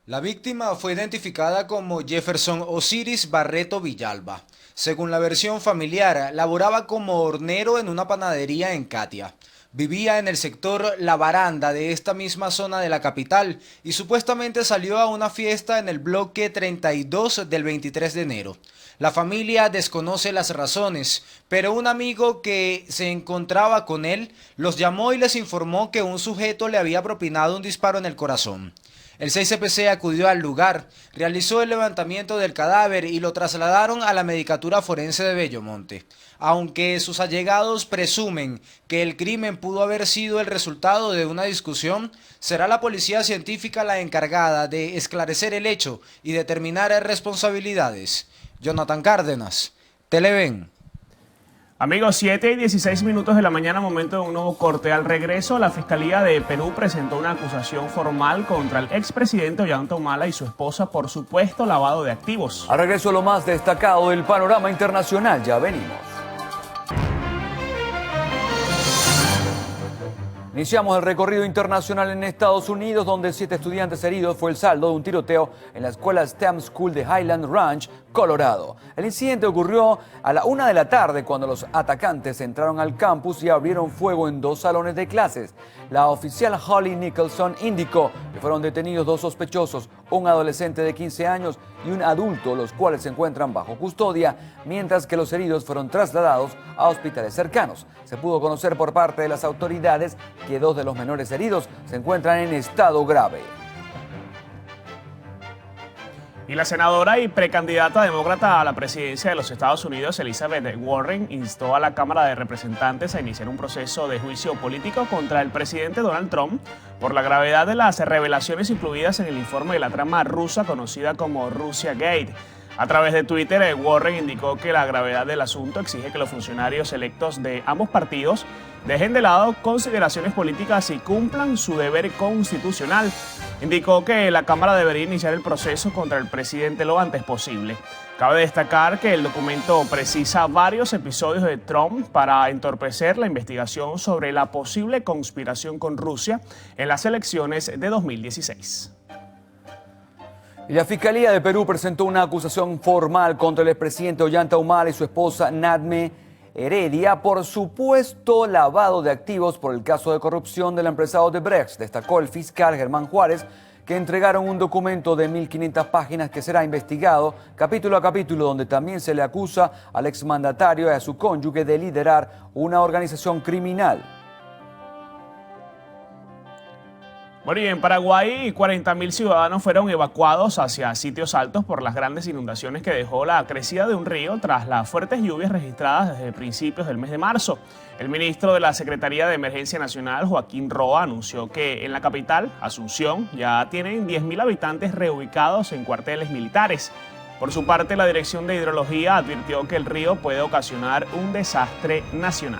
La víctima fue identificada como Jefferson Osiris Barreto Villalba. Según la versión familiar, laboraba como hornero en una panadería en Catia. Vivía en el sector La Baranda de esta misma zona de la capital y supuestamente salió a una fiesta en el bloque 32 del 23 de enero. La familia desconoce las razones, pero un amigo que se encontraba con él los llamó y les informó que un sujeto le había propinado un disparo en el corazón. El 6CPC acudió al lugar, realizó el levantamiento del cadáver y lo trasladaron a la Medicatura Forense de Bellomonte. Aunque sus allegados presumen que el crimen pudo haber sido el resultado de una discusión, será la policía científica la encargada de esclarecer el hecho y determinar responsabilidades. Jonathan Cárdenas, Televen. Amigos, 7:16 de la mañana, momento de un nuevo corte. Al regreso, la Fiscalía de Perú presentó una acusación formal contra el expresidente Ollanta Humala y su esposa por supuesto lavado de activos. Al regreso, lo más destacado del panorama internacional. Ya venimos. Iniciamos el recorrido internacional en Estados Unidos, donde 7 estudiantes heridos fue el saldo de un tiroteo en la escuela STEM School de Highland Ranch, Colorado. El incidente ocurrió a la 1 de la tarde cuando los atacantes entraron al campus y abrieron fuego en 2 salones de clases. La oficial Holly Nicholson indicó que fueron detenidos 2 sospechosos, un adolescente de 15 años y un adulto, los cuales se encuentran bajo custodia, mientras que los heridos fueron trasladados a hospitales cercanos. Se pudo conocer por parte de las autoridades que 2 de los menores heridos se encuentran en estado grave. Y la senadora y precandidata demócrata a la presidencia de los Estados Unidos, Elizabeth Warren, instó a la Cámara de Representantes a iniciar un proceso de juicio político contra el presidente Donald Trump por la gravedad de las revelaciones incluidas en el informe de la trama rusa conocida como Russia Gate. A través de Twitter, Warren indicó que la gravedad del asunto exige que los funcionarios electos de ambos partidos dejen de lado consideraciones políticas y cumplan su deber constitucional. Indicó que la Cámara debería iniciar el proceso contra el presidente lo antes posible. Cabe destacar que el documento precisa varios episodios de Trump para entorpecer la investigación sobre la posible conspiración con Rusia en las elecciones de 2016. Y la Fiscalía de Perú presentó una acusación formal contra el expresidente Ollanta Humala y su esposa Nadme Heredia por supuesto lavado de activos por el caso de corrupción de la empresa Odebrecht. Destacó el fiscal Germán Juárez que entregaron un documento de 1.500 páginas que será investigado capítulo a capítulo, donde también se le acusa al exmandatario y a su cónyuge de liderar una organización criminal. Bueno, y en Paraguay 40.000 ciudadanos fueron evacuados hacia sitios altos por las grandes inundaciones que dejó la crecida de un río tras las fuertes lluvias registradas desde principios del mes de marzo. El ministro de la Secretaría de Emergencia Nacional, Joaquín Roa, anunció que en la capital, Asunción, ya tienen 10.000 habitantes reubicados en cuarteles militares. Por su parte, la Dirección de Hidrología advirtió que el río puede ocasionar un desastre nacional.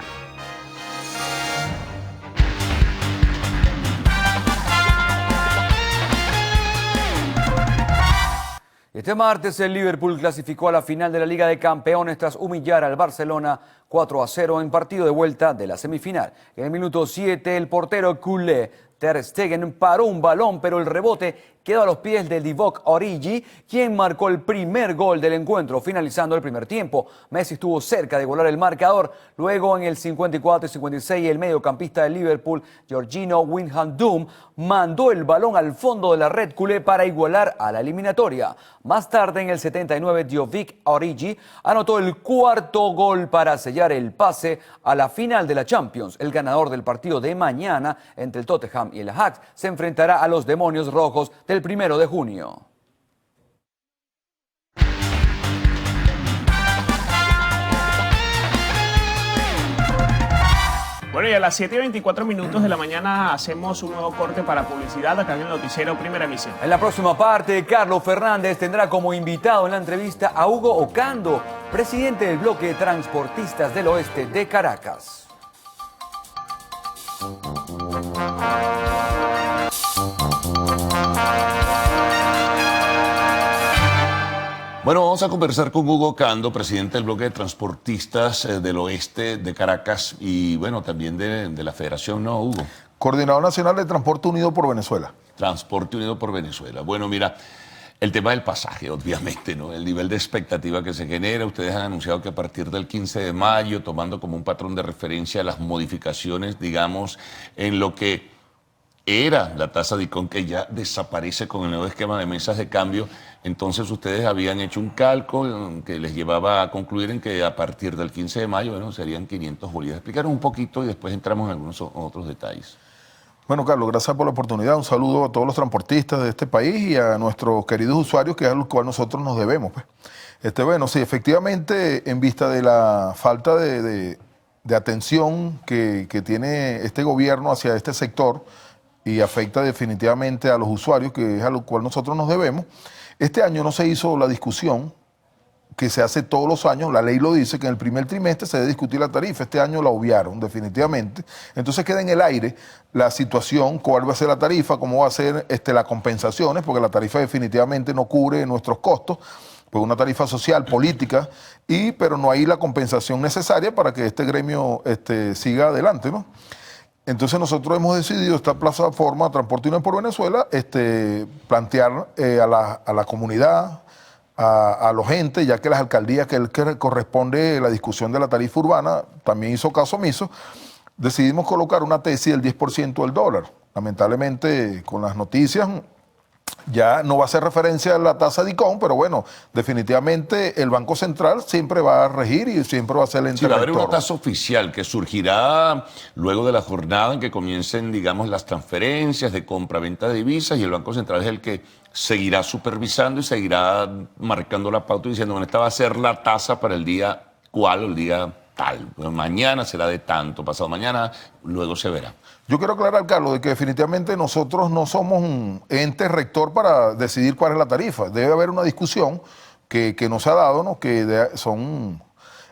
Este martes el Liverpool clasificó a la final de la Liga de Campeones tras humillar al Barcelona 4-0 en partido de vuelta de la semifinal. En el minuto 7 el portero culé Ter Stegen paró un balón, pero el rebote quedó a los pies de Divock Origi, quien marcó el primer gol del encuentro, finalizando el primer tiempo. Messi estuvo cerca de igualar el marcador. Luego, en el 54 y 56, el mediocampista de Liverpool, Georginio Wijnaldum, mandó el balón al fondo de la red culé para igualar a la eliminatoria. Más tarde, en el 79, Divock Origi anotó el cuarto gol para sellar el pase a la final de la Champions. El ganador del partido de mañana entre el Tottenham y el Ajax se enfrentará a los Demonios Rojos del 1 de junio. Bueno, y a las 7:24 de la mañana hacemos un nuevo corte para publicidad acá en el noticiero Primera Emisión. En la próxima parte, Carlos Fernández tendrá como invitado en la entrevista a Hugo Ocando, presidente del bloque de transportistas del oeste de Caracas. Bueno, vamos a conversar con Hugo Ocando, presidente del bloque de transportistas del oeste de Caracas y, bueno, también de la federación, ¿no, Hugo? Coordinador Nacional de Transporte Unido por Venezuela. Transporte Unido por Venezuela. Bueno, mira, el tema del pasaje, obviamente, ¿no? El nivel de expectativa que se genera. Ustedes han anunciado que a partir del 15 de mayo, tomando como un patrón de referencia las modificaciones, digamos, en lo que era la tasa de ICON, que ya desaparece con el nuevo esquema de mesas de cambio. Entonces ustedes habían hecho un cálculo que les llevaba a concluir en que a partir del 15 de mayo, bueno, serían 500 bolívares. Explicaron un poquito y después entramos en algunos otros detalles. Bueno, Carlos, gracias por la oportunidad. Un saludo a todos los transportistas de este país y a nuestros queridos usuarios, que es a los cuales nosotros nos debemos, pues. Bueno, sí, efectivamente, en vista de la falta de atención que tiene este gobierno hacia este sector, y afecta definitivamente a los usuarios, que es a lo cual nosotros nos debemos. Este año no se hizo la discusión que se hace todos los años, la ley lo dice, que en el primer trimestre se debe discutir la tarifa. Este año la obviaron definitivamente. Entonces queda en el aire la situación, cuál va a ser la tarifa, cómo va a ser las compensaciones, porque la tarifa definitivamente no cubre nuestros costos, pues una tarifa social, política, pero no hay la compensación necesaria para que este gremio siga adelante, ¿no? Entonces nosotros hemos decidido, esta plataforma Transporte Unido por Venezuela, plantear a la comunidad, a los entes, ya que las alcaldías, que corresponde la discusión de la tarifa urbana, también hizo caso omiso, decidimos colocar una tesis del 10% del dólar. Lamentablemente, con las noticias, ya no va a hacer referencia a la tasa de ICON, pero bueno, definitivamente el Banco Central siempre va a regir y siempre va a ser el ente rector. Sí, va a haber una tasa oficial que surgirá luego de la jornada en que comiencen, digamos, las transferencias de compra-venta de divisas, y el Banco Central es el que seguirá supervisando y seguirá marcando la pauta y diciendo, bueno, esta va a ser la tasa para el día cual o el día tal. Bueno, mañana será de tanto, pasado mañana, luego se verá. Yo quiero aclarar, Carlos, de que definitivamente nosotros no somos un ente rector para decidir cuál es la tarifa. Debe haber una discusión que no se ha dado, ¿no? Que son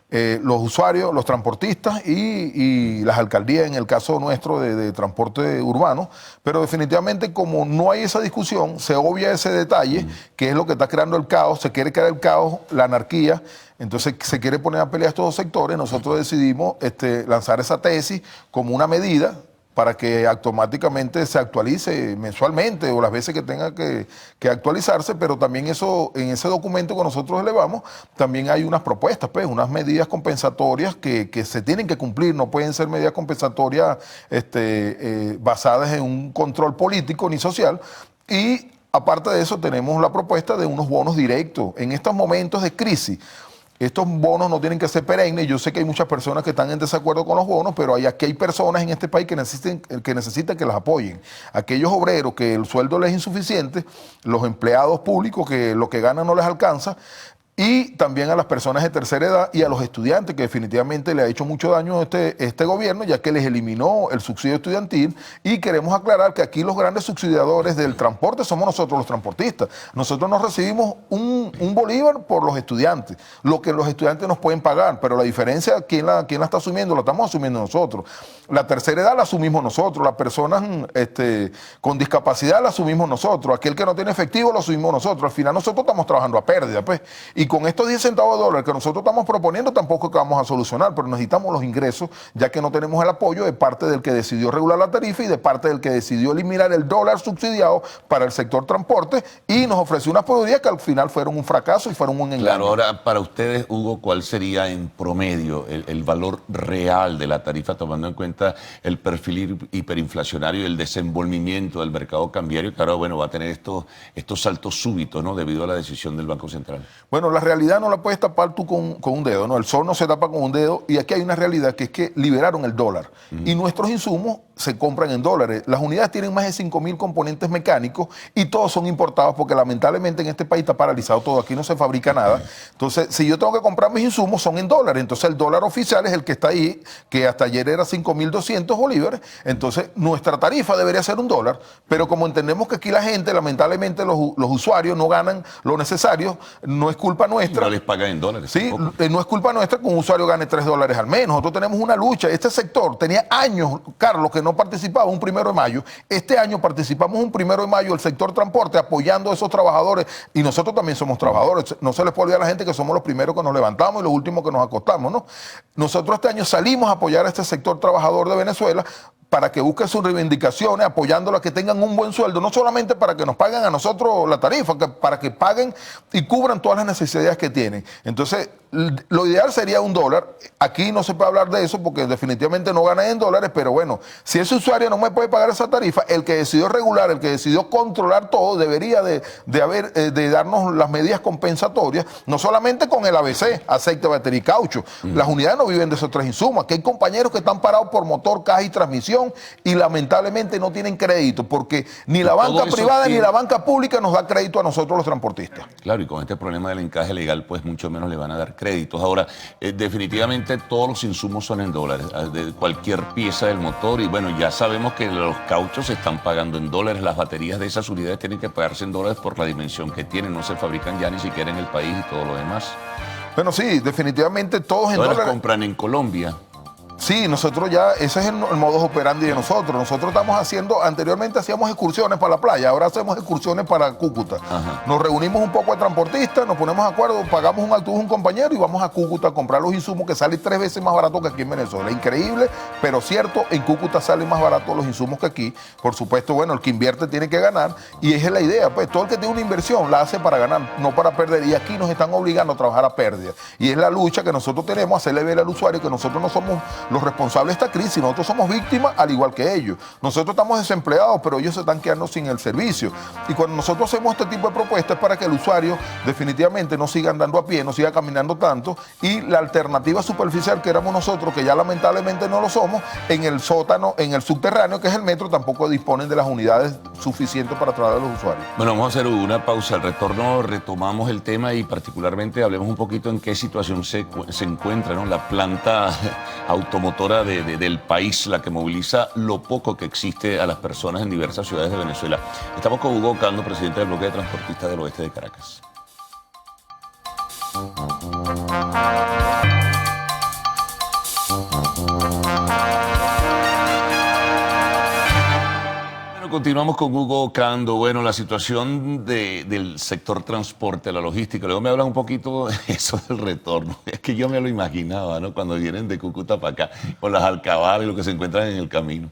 los usuarios, los transportistas y las alcaldías, en el caso nuestro de transporte urbano. Pero definitivamente, como no hay esa discusión, se obvia ese detalle, que es lo que está creando el caos. Se quiere crear el caos, la anarquía. Entonces se quiere poner a pelear estos dos sectores. Nosotros decidimos lanzar esa tesis como una medida para que automáticamente se actualice mensualmente o las veces que tenga que actualizarse, pero también eso, en ese documento que nosotros elevamos, también hay unas propuestas, pues, unas medidas compensatorias que se tienen que cumplir. No pueden ser medidas compensatorias basadas en un control político ni social. Y aparte de eso, tenemos la propuesta de unos bonos directos. En estos momentos de crisis, estos bonos no tienen que ser perennes. Yo sé que hay muchas personas que están en desacuerdo con los bonos, pero aquí hay personas en este país que necesitan que las apoyen. Aquellos obreros que el sueldo les es insuficiente, los empleados públicos que lo que ganan no les alcanza, y también a las personas de tercera edad y a los estudiantes, que definitivamente le ha hecho mucho daño este gobierno, ya que les eliminó el subsidio estudiantil. Y queremos aclarar que aquí los grandes subsidiadores del transporte somos nosotros, los transportistas. Nosotros no recibimos un bolívar por los estudiantes, lo que los estudiantes nos pueden pagar, pero la diferencia, ¿quién la está asumiendo? La estamos asumiendo nosotros. La tercera edad la asumimos nosotros, las personas con discapacidad la asumimos nosotros, aquel que no tiene efectivo lo asumimos nosotros. Al final nosotros estamos trabajando a pérdida, pues. Y Y con estos 10 centavos de dólar que nosotros estamos proponiendo tampoco es que vamos a solucionar, pero necesitamos los ingresos, ya que no tenemos el apoyo de parte del que decidió regular la tarifa y de parte del que decidió eliminar el dólar subsidiado para el sector transporte y nos ofreció unas podrías que al final fueron un fracaso y fueron un engaño. Claro, ahora para ustedes, Hugo, ¿cuál sería en promedio el valor real de la tarifa tomando en cuenta el perfil hiperinflacionario y el desenvolvimiento del mercado cambiario que ahora, bueno, va a tener estos saltos súbitos, ¿no?, debido a la decisión del Banco Central? Bueno, la realidad no la puedes tapar tú con un dedo, ¿no? El sol no se tapa con un dedo y aquí hay una realidad que es que liberaron el dólar y nuestros insumos se compran en dólares. Las unidades tienen más de 5.000 componentes mecánicos y todos son importados porque lamentablemente en este país está paralizado todo, aquí no se fabrica nada. Entonces, si yo tengo que comprar mis insumos son en dólares, entonces el dólar oficial es el que está ahí, que hasta ayer era 5.200 bolívares, entonces nuestra tarifa debería ser $1, pero como entendemos que aquí la gente, lamentablemente los usuarios no ganan lo necesario, no es culpa nuestra. No les pagan en dólares. Sí, no es culpa nuestra que un usuario gane $3 al mes. Nosotros tenemos una lucha. Este sector tenía años, Carlos, que no participaba un 1 de mayo. Este año participamos un 1 de mayo el sector transporte apoyando a esos trabajadores y nosotros también somos trabajadores. No se les puede olvidar a la gente que somos los primeros que nos levantamos y los últimos que nos acostamos, ¿no? Nosotros este año salimos a apoyar a este sector trabajador de Venezuela para que busquen sus reivindicaciones, apoyándolos a que tengan un buen sueldo, no solamente para que nos paguen a nosotros la tarifa, para que paguen y cubran todas las necesidades que tienen. Entonces, lo ideal sería $1. Aquí no se puede hablar de eso porque definitivamente no ganan en dólares, pero bueno, si ese usuario no me puede pagar esa tarifa, el que decidió regular, el que decidió controlar todo, debería de darnos las medidas compensatorias, no solamente con el ABC, aceite, batería y caucho. Las unidades no viven de esos 3 insumos. Aquí hay compañeros que están parados por motor, caja y transmisión y lamentablemente no tienen crédito porque ni la banca privada ni la banca pública nos da crédito a nosotros los transportistas. Claro, y con este problema del encaje legal, pues mucho menos le van a dar créditos. Ahora, definitivamente todos los insumos son en dólares, de cualquier pieza del motor, y bueno, ya sabemos que los cauchos se están pagando en dólares, las baterías de esas unidades tienen que pagarse en dólares por la dimensión que tienen, no se fabrican ya ni siquiera en el país y todo lo demás. Bueno, sí, definitivamente todos en dólares. Los compran en Colombia. Sí, nosotros ya, ese es el modus operandi de nosotros. Nosotros estamos haciendo, anteriormente hacíamos excursiones para la playa, ahora hacemos excursiones para Cúcuta. Nos reunimos un poco de transportistas, nos ponemos de acuerdo, pagamos un autobús a un compañero y vamos a Cúcuta a comprar los insumos que salen 3 veces más barato que aquí en Venezuela. Increíble, pero cierto, en Cúcuta salen más baratos los insumos que aquí. Por supuesto, bueno, el que invierte tiene que ganar y esa es la idea, pues todo el que tiene una inversión la hace para ganar, no para perder. Y aquí nos están obligando a trabajar a pérdida. Y es la lucha que nosotros tenemos, hacerle ver al usuario que nosotros no somos los responsables de esta crisis, nosotros somos víctimas al igual que ellos. Nosotros estamos desempleados, pero ellos se están quedando sin el servicio. Y cuando nosotros hacemos este tipo de propuestas es para que el usuario definitivamente no siga andando a pie, no siga caminando tanto y la alternativa superficial que éramos nosotros, que ya lamentablemente no lo somos, en el sótano, en el subterráneo que es el metro, tampoco disponen de las unidades suficientes para trasladar a los usuarios. Bueno, vamos a hacer una pausa. Al retorno retomamos el tema y particularmente hablemos un poquito en qué situación se encuentra, ¿no?, la planta automotora del país, la que moviliza lo poco que existe a las personas en diversas ciudades de Venezuela. Estamos con Hugo Ocando, presidente del bloque de transportistas del oeste de Caracas. Continuamos con Hugo Ocando. Bueno, la situación del sector transporte, la logística. Luego me hablan un poquito de eso del retorno. Es que yo me lo imaginaba, ¿no?, cuando vienen de Cúcuta para acá, con las alcabalas y lo que se encuentran en el camino.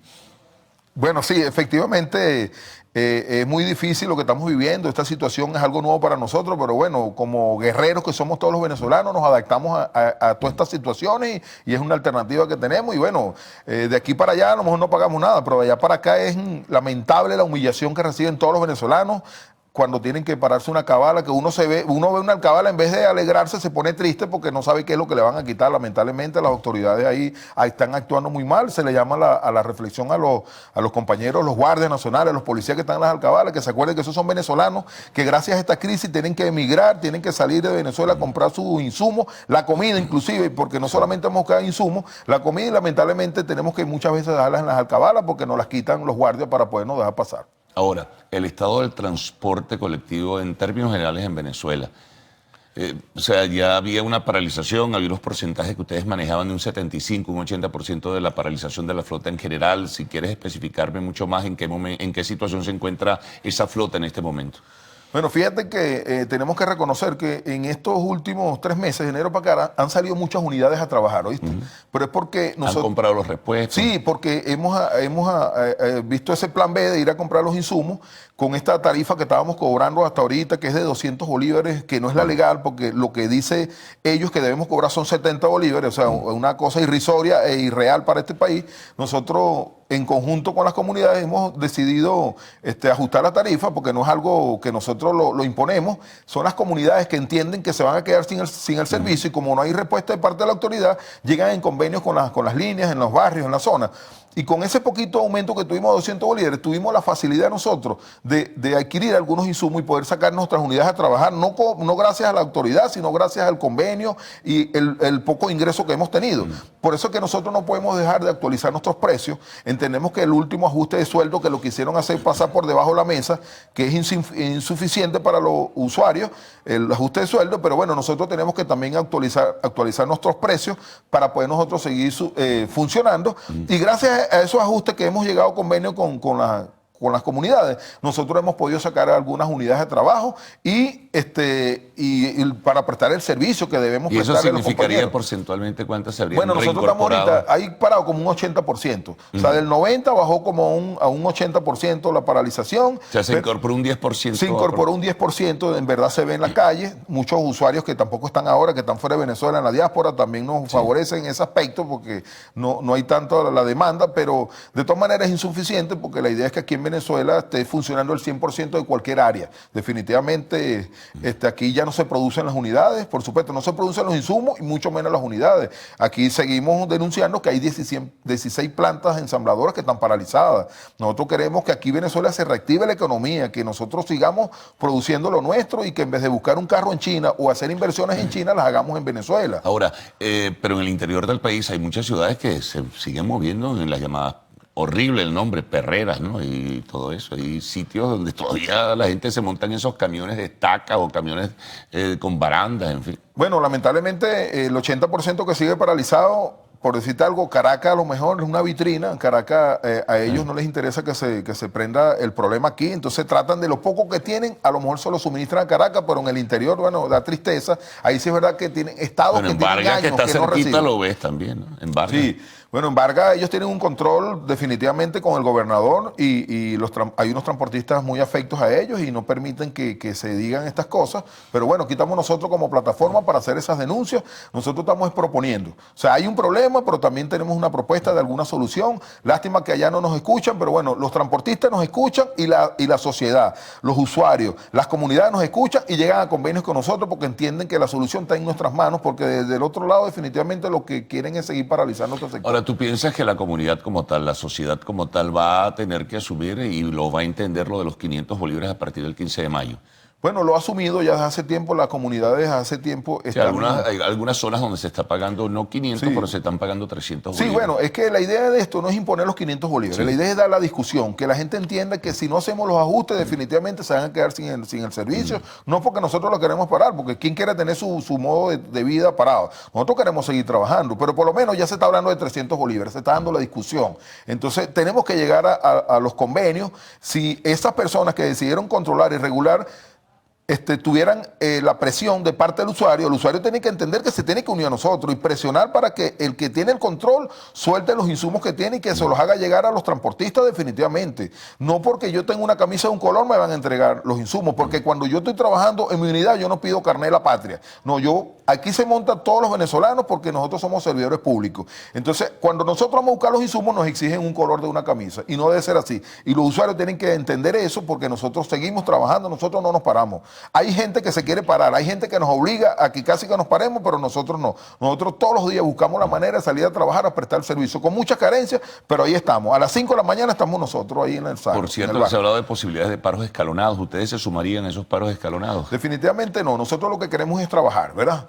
Bueno, sí, efectivamente es muy difícil lo que estamos viviendo. Esta situación es algo nuevo para nosotros, pero bueno, como guerreros que somos todos los venezolanos, nos adaptamos a todas estas situaciones y es una alternativa que tenemos. Y bueno, de aquí para allá a lo mejor no pagamos nada, pero de allá para acá es lamentable la humillación que reciben todos los venezolanos cuando tienen que pararse una alcabala, que uno ve una alcabala, en vez de alegrarse se pone triste porque no sabe qué es lo que le van a quitar. Lamentablemente las autoridades ahí están actuando muy mal. Se le llama a la reflexión a los compañeros, los guardias nacionales, los policías que están en las alcabalas, que se acuerden que esos son venezolanos, que gracias a esta crisis tienen que emigrar, tienen que salir de Venezuela a comprar sus insumos, la comida inclusive, porque no solamente hemos quedado insumos, la comida, y lamentablemente tenemos que muchas veces dejarlas en las alcabalas porque nos las quitan los guardias para podernos dejar pasar. Ahora, el estado del transporte colectivo en términos generales en Venezuela. O sea, ya había una paralización, había unos porcentajes que ustedes manejaban de un 75, un 80% de la paralización de la flota en general. Si quieres especificarme mucho más en qué situación se encuentra esa flota en este momento. Bueno, fíjate que tenemos que reconocer que en estos últimos 3 meses, de enero para acá, han salido muchas unidades a trabajar, ¿oíste? Pero es porque nosotros... Han comprado los repuestos. Sí, porque hemos visto ese plan B de ir a comprar los insumos con esta tarifa que estábamos cobrando hasta ahorita, que es de 200 bolívares, que no es la legal, porque lo que dice ellos que debemos cobrar son 70 bolívares, o sea, una cosa irrisoria e irreal para este país. Nosotros, en conjunto con las comunidades, hemos decidido ajustar la tarifa, porque no es algo que nosotros lo imponemos, son las comunidades que entienden que se van a quedar sin el servicio, y como no hay respuesta de parte de la autoridad, llegan en convenios con las líneas, en los barrios, en la zona. Y con ese poquito aumento que tuvimos a 200 bolívares, tuvimos la facilidad nosotros de adquirir algunos insumos y poder sacar nuestras unidades a trabajar, no gracias a la autoridad, sino gracias al convenio y el poco ingreso que hemos tenido. Por eso es que nosotros no podemos dejar de actualizar nuestros precios. Entendemos que el último ajuste de sueldo que lo quisieron hacer pasar por debajo de la mesa, que es insuficiente para los usuarios, el ajuste de sueldo, pero bueno, nosotros tenemos que también actualizar nuestros precios para poder nosotros seguir funcionando. Y gracias a esos ajustes que hemos llegado a convenio con las comunidades, nosotros hemos podido sacar algunas unidades de trabajo y para prestar el servicio que debemos prestar. ¿Y eso significaría porcentualmente cuántas se habrían reincorporado? Bueno, nosotros estamos ahorita ahí parado como un 80%. O sea, del 90% bajó como a un 80% la paralización. O sea, se incorporó un 10%. Se incorporó un 10%, en verdad se ve en la calle. Muchos usuarios que tampoco están ahora, que están fuera de Venezuela, en la diáspora, también nos favorecen en ese aspecto, porque no hay tanto la demanda, pero de todas maneras es insuficiente, porque la idea es que aquí en Venezuela esté funcionando el 100% de cualquier área. Definitivamente aquí ya no se producen las unidades, por supuesto, no se producen los insumos y mucho menos las unidades. Aquí seguimos denunciando que hay 16 plantas ensambladoras que están paralizadas. Nosotros queremos que aquí Venezuela se reactive la economía, que nosotros sigamos produciendo lo nuestro y que en vez de buscar un carro en China o hacer inversiones en China, las hagamos en Venezuela. Ahora, pero en el interior del país hay muchas ciudades que se siguen moviendo en las llamadas, horrible el nombre, perreras, ¿no? Y todo eso. Hay sitios donde todavía la gente se monta en esos camiones de estaca o camiones con barandas, en fin. Bueno, lamentablemente el 80% que sigue paralizado, por decirte algo, Caracas a lo mejor es una vitrina. Caracas a ellos no les interesa que se prenda el problema aquí, entonces tratan de lo poco que tienen, a lo mejor se lo suministran a Caracas, pero en el interior, bueno, da tristeza. Ahí sí es verdad que tienen estados que tienen años que está cerquita, no reciben. lo ves también, ¿no? En Vargas. Sí. Bueno, en Vargas ellos tienen un control definitivamente con el gobernador y hay unos transportistas muy afectos a ellos y no permiten que se digan estas cosas. Pero bueno, aquí estamos nosotros como plataforma para hacer esas denuncias. Nosotros estamos proponiendo. O sea, hay un problema, pero también tenemos una propuesta de alguna solución. Lástima que allá no nos escuchan, pero bueno, los transportistas nos escuchan y la sociedad, los usuarios, las comunidades nos escuchan y llegan a convenios con nosotros porque entienden que la solución está en nuestras manos, porque desde el otro lado definitivamente lo que quieren es seguir paralizando nuestro sector. Ahora, ¿tú piensas que la comunidad como tal, la sociedad como tal, va a tener que asumir y lo va a entender lo de los 500 bolívares a partir del 15 de mayo? Bueno, lo ha asumido ya desde hace tiempo, las comunidades hace tiempo... Sí, hay algunas zonas donde se está pagando no 500, pero se están pagando 300 bolívares. Sí, bueno, es que la idea de esto no es imponer los 500 bolívares, la idea es dar la discusión, que la gente entienda que si no hacemos los ajustes definitivamente se van a quedar sin el servicio, no porque nosotros lo queremos parar, porque ¿quién quiere tener su modo de vida parado? Nosotros queremos seguir trabajando, pero por lo menos ya se está hablando de 300 bolívares, se está dando la discusión. Entonces tenemos que llegar a los convenios. Si esas personas que decidieron controlar y regular tuvieran la presión de parte del usuario, el usuario tiene que entender que se tiene que unir a nosotros y presionar para que el que tiene el control suelte los insumos que tiene y que se los haga llegar a los transportistas definitivamente. No porque yo tengo una camisa de un color me van a entregar los insumos, porque cuando yo estoy trabajando en mi unidad yo no pido carnet de la patria. No, aquí se montan todos los venezolanos porque nosotros somos servidores públicos. Entonces, cuando nosotros vamos a buscar los insumos nos exigen un color de una camisa y no debe ser así. Y los usuarios tienen que entender eso porque nosotros seguimos trabajando, nosotros no nos paramos. Hay gente que se quiere parar, hay gente que nos obliga a que casi que nos paremos, pero nosotros no. Nosotros todos los días buscamos la manera de salir a trabajar, a prestar servicio, con muchas carencias, pero ahí estamos. A las 5 de la mañana estamos nosotros ahí en el SAR. Por cierto, se ha hablado de posibilidades de paros escalonados. ¿Ustedes se sumarían a esos paros escalonados? Definitivamente no. Nosotros lo que queremos es trabajar, ¿verdad?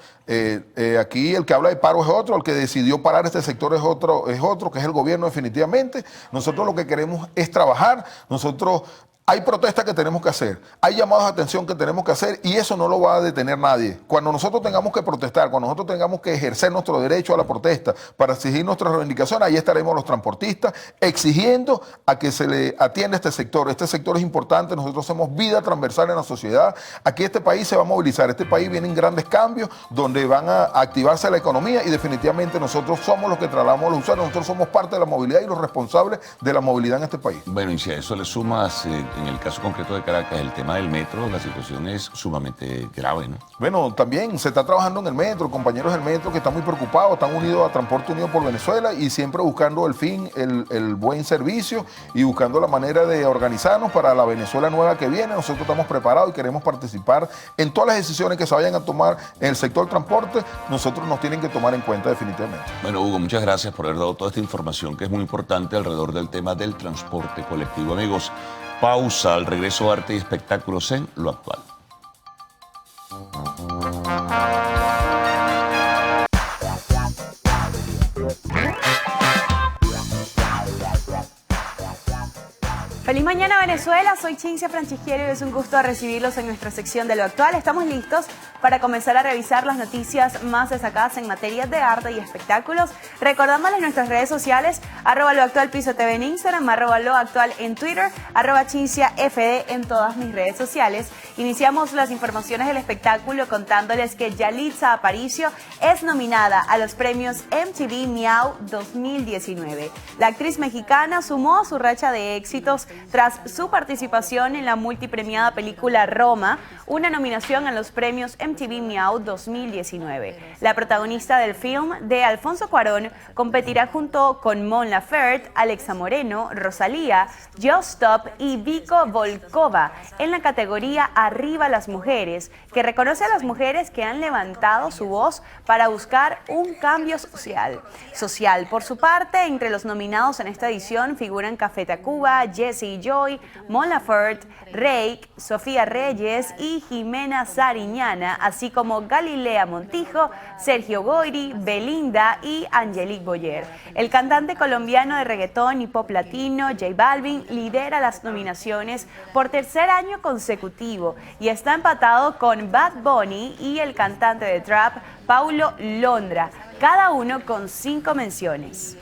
Aquí el que habla de paro es otro, el que decidió parar este sector es otro, que es el gobierno definitivamente. Nosotros lo que queremos es trabajar. Nosotros Hay protestas que tenemos que hacer, hay llamados de atención que tenemos que hacer y eso no lo va a detener nadie. Cuando nosotros tengamos que protestar, cuando nosotros tengamos que ejercer nuestro derecho a la protesta para exigir nuestras reivindicaciones, ahí estaremos los transportistas exigiendo a que se le atienda este sector. Este sector es importante, nosotros hacemos vida transversal en la sociedad. Aquí este país se va a movilizar, este país vienen grandes cambios donde van a activarse la economía y definitivamente nosotros somos los que trasladamos a los usuarios, nosotros somos parte de la movilidad y los responsables de la movilidad en este país. Bueno, y si a eso le sumas, en el caso concreto de Caracas, el tema del metro, la situación es sumamente grave, ¿no? Bueno, también se está trabajando en el metro, compañeros del metro que están muy preocupados, están unidos a Transporte Unido por Venezuela y siempre buscando el fin, el buen servicio y buscando la manera de organizarnos para la Venezuela nueva que viene. Nosotros estamos preparados y queremos participar en todas las decisiones que se vayan a tomar en el sector transporte, nosotros nos tienen que tomar en cuenta definitivamente. Bueno, Hugo, muchas gracias por haber dado toda esta información que es muy importante alrededor del tema del transporte colectivo. Amigos, pausa, al regreso arte y espectáculos en Lo Actual. Feliz mañana Venezuela, soy Cinzia Francisquiero y es un gusto recibirlos en nuestra sección de Lo Actual. Estamos listos para comenzar a revisar las noticias más destacadas en materia de arte y espectáculos. Recordándoles nuestras redes sociales, @loactual_TV en Instagram, @loactual en Twitter, @CinciaFD en todas mis redes sociales. Iniciamos las informaciones del espectáculo contándoles que Yalitza Aparicio es nominada a los premios MTV Miau 2019. La actriz mexicana sumó su racha de éxitos tras su participación en la multipremiada película Roma, una nominación a los premios MTV Miau 2019. La protagonista del film de Alfonso Cuarón competirá junto con Mon Laferte, Alexa Moreno, Rosalía, Just Stop y Vico Volkova en la categoría Arriba las Mujeres, que reconoce a las mujeres que han levantado su voz para buscar un cambio social. Por su parte, entre los nominados en esta edición figuran Café Tacuba, Jessie Joy, Mon Laferte, Reik, Sofía Reyes y Jimena Sariñana, así como Galilea Montijo, Sergio Goyri, Belinda y Angelique Boyer. El cantante colombiano de reggaetón y pop latino, J Balvin, lidera las nominaciones por tercer año consecutivo y está empatado con Bad Bunny y el cantante de trap, Paulo Londra, cada uno con 5 menciones.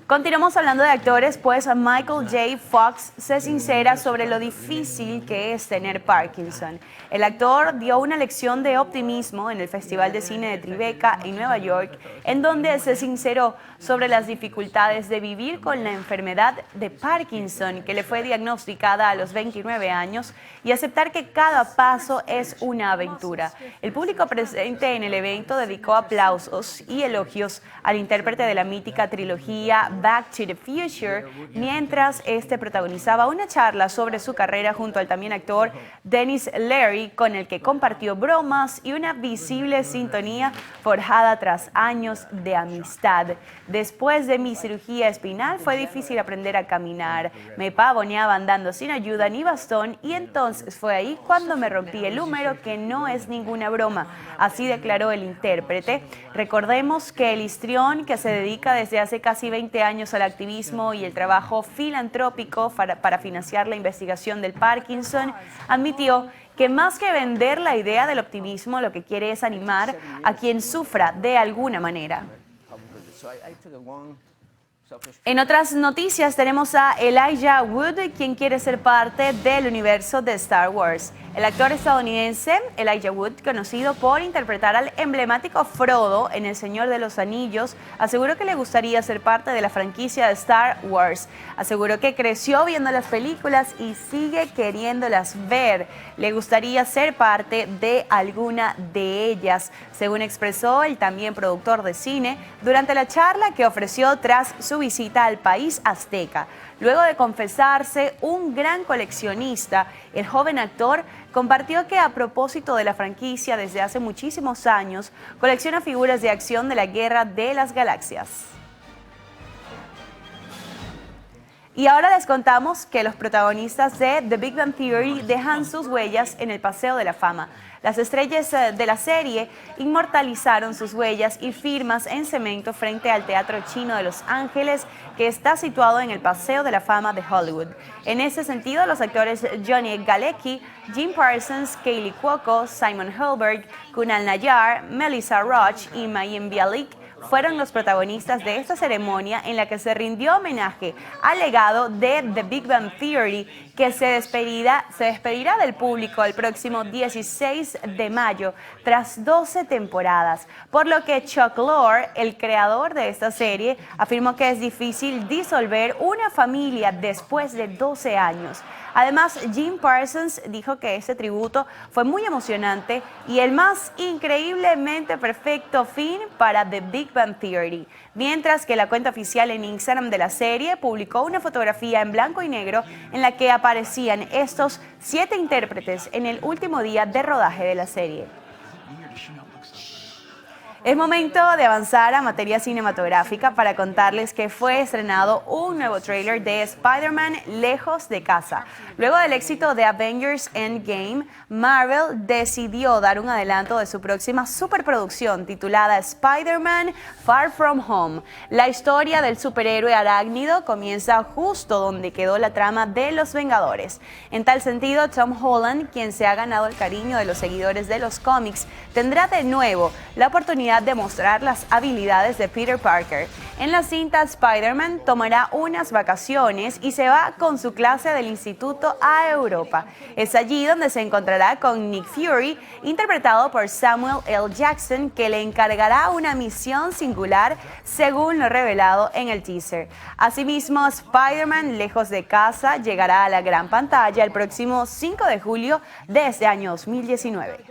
Continuamos hablando de actores, pues Michael J. Fox se sincera sobre lo difícil que es tener Parkinson. El actor dio una lección de optimismo en el Festival de Cine de Tribeca en Nueva York, en donde se sinceró sobre las dificultades de vivir con la enfermedad de Parkinson, que le fue diagnosticada a los 29 años, y aceptar que cada paso es una aventura. El público presente en el evento dedicó aplausos y elogios al intérprete de la mítica trilogía Back to the Future, mientras este protagonizaba una charla sobre su carrera junto al también actor Denis Leary, con el que compartió bromas y una visible sintonía forjada tras años de amistad. Después de mi cirugía espinal fue difícil aprender a caminar, me pavoneaba andando sin ayuda ni bastón y entonces fue ahí cuando me rompí el húmero, que no es ninguna broma, así declaró el intérprete. Recordemos que el histrión, que se dedica desde hace casi 20 años al activismo y el trabajo filantrópico para financiar la investigación del Parkinson, admitió que más que vender la idea del optimismo, lo que quiere es animar a quien sufra de alguna manera. En otras noticias tenemos a Elijah Wood, quien quiere ser parte del universo de Star Wars. El actor estadounidense Elijah Wood, conocido por interpretar al emblemático Frodo en El Señor de los Anillos, aseguró que le gustaría ser parte de la franquicia de Star Wars. Aseguró que creció viendo las películas y sigue queriéndolas ver. Le gustaría ser parte de alguna de ellas, según expresó el también productor de cine durante la charla que ofreció tras su visita al país azteca. Luego de confesarse un gran coleccionista, el joven actor compartió que a propósito de la franquicia desde hace muchísimos años, colecciona figuras de acción de la Guerra de las Galaxias. Y ahora les contamos que los protagonistas de The Big Bang Theory dejan sus huellas en el Paseo de la Fama. Las estrellas de la serie inmortalizaron sus huellas y firmas en cemento frente al Teatro Chino de Los Ángeles, que está situado en el Paseo de la Fama de Hollywood. En ese sentido, los actores Johnny Galecki, Jim Parsons, Kaylee Cuoco, Simon Helberg, Kunal Nayyar, Melissa Roach y Mayim Bialik fueron los protagonistas de esta ceremonia en la que se rindió homenaje al legado de The Big Bang Theory, que se despedirá del público el próximo 16 de mayo tras 12 temporadas, por lo que Chuck Lorre, el creador de esta serie, afirmó que es difícil disolver una familia después de 12 años. Además, Jim Parsons dijo que este tributo fue muy emocionante y el más increíblemente perfecto fin para The Big Bang Theory, mientras que la cuenta oficial en Instagram de la serie publicó una fotografía en blanco y negro en la que aparecían estos 7 intérpretes en el último día de rodaje de la serie. Es momento de avanzar a materia cinematográfica para contarles que fue estrenado un nuevo tráiler de Spider-Man Lejos de Casa. Luego del éxito de Avengers Endgame, Marvel decidió dar un adelanto de su próxima superproducción titulada Spider-Man Far From Home. La historia del superhéroe arácnido comienza justo donde quedó la trama de Los Vengadores. En tal sentido, Tom Holland, quien se ha ganado el cariño de los seguidores de los cómics, tendrá de nuevo la oportunidad de mostrar las habilidades de Peter Parker. En la cinta, Spider-Man tomará unas vacaciones y se va con su clase del instituto a Europa. Es allí donde se encontrará con Nick Fury, interpretado por Samuel L. Jackson, que le encargará una misión singular, según lo revelado en el teaser. Asimismo, Spider-Man Lejos de Casa llegará a la gran pantalla el próximo 5 de julio de este año 2019.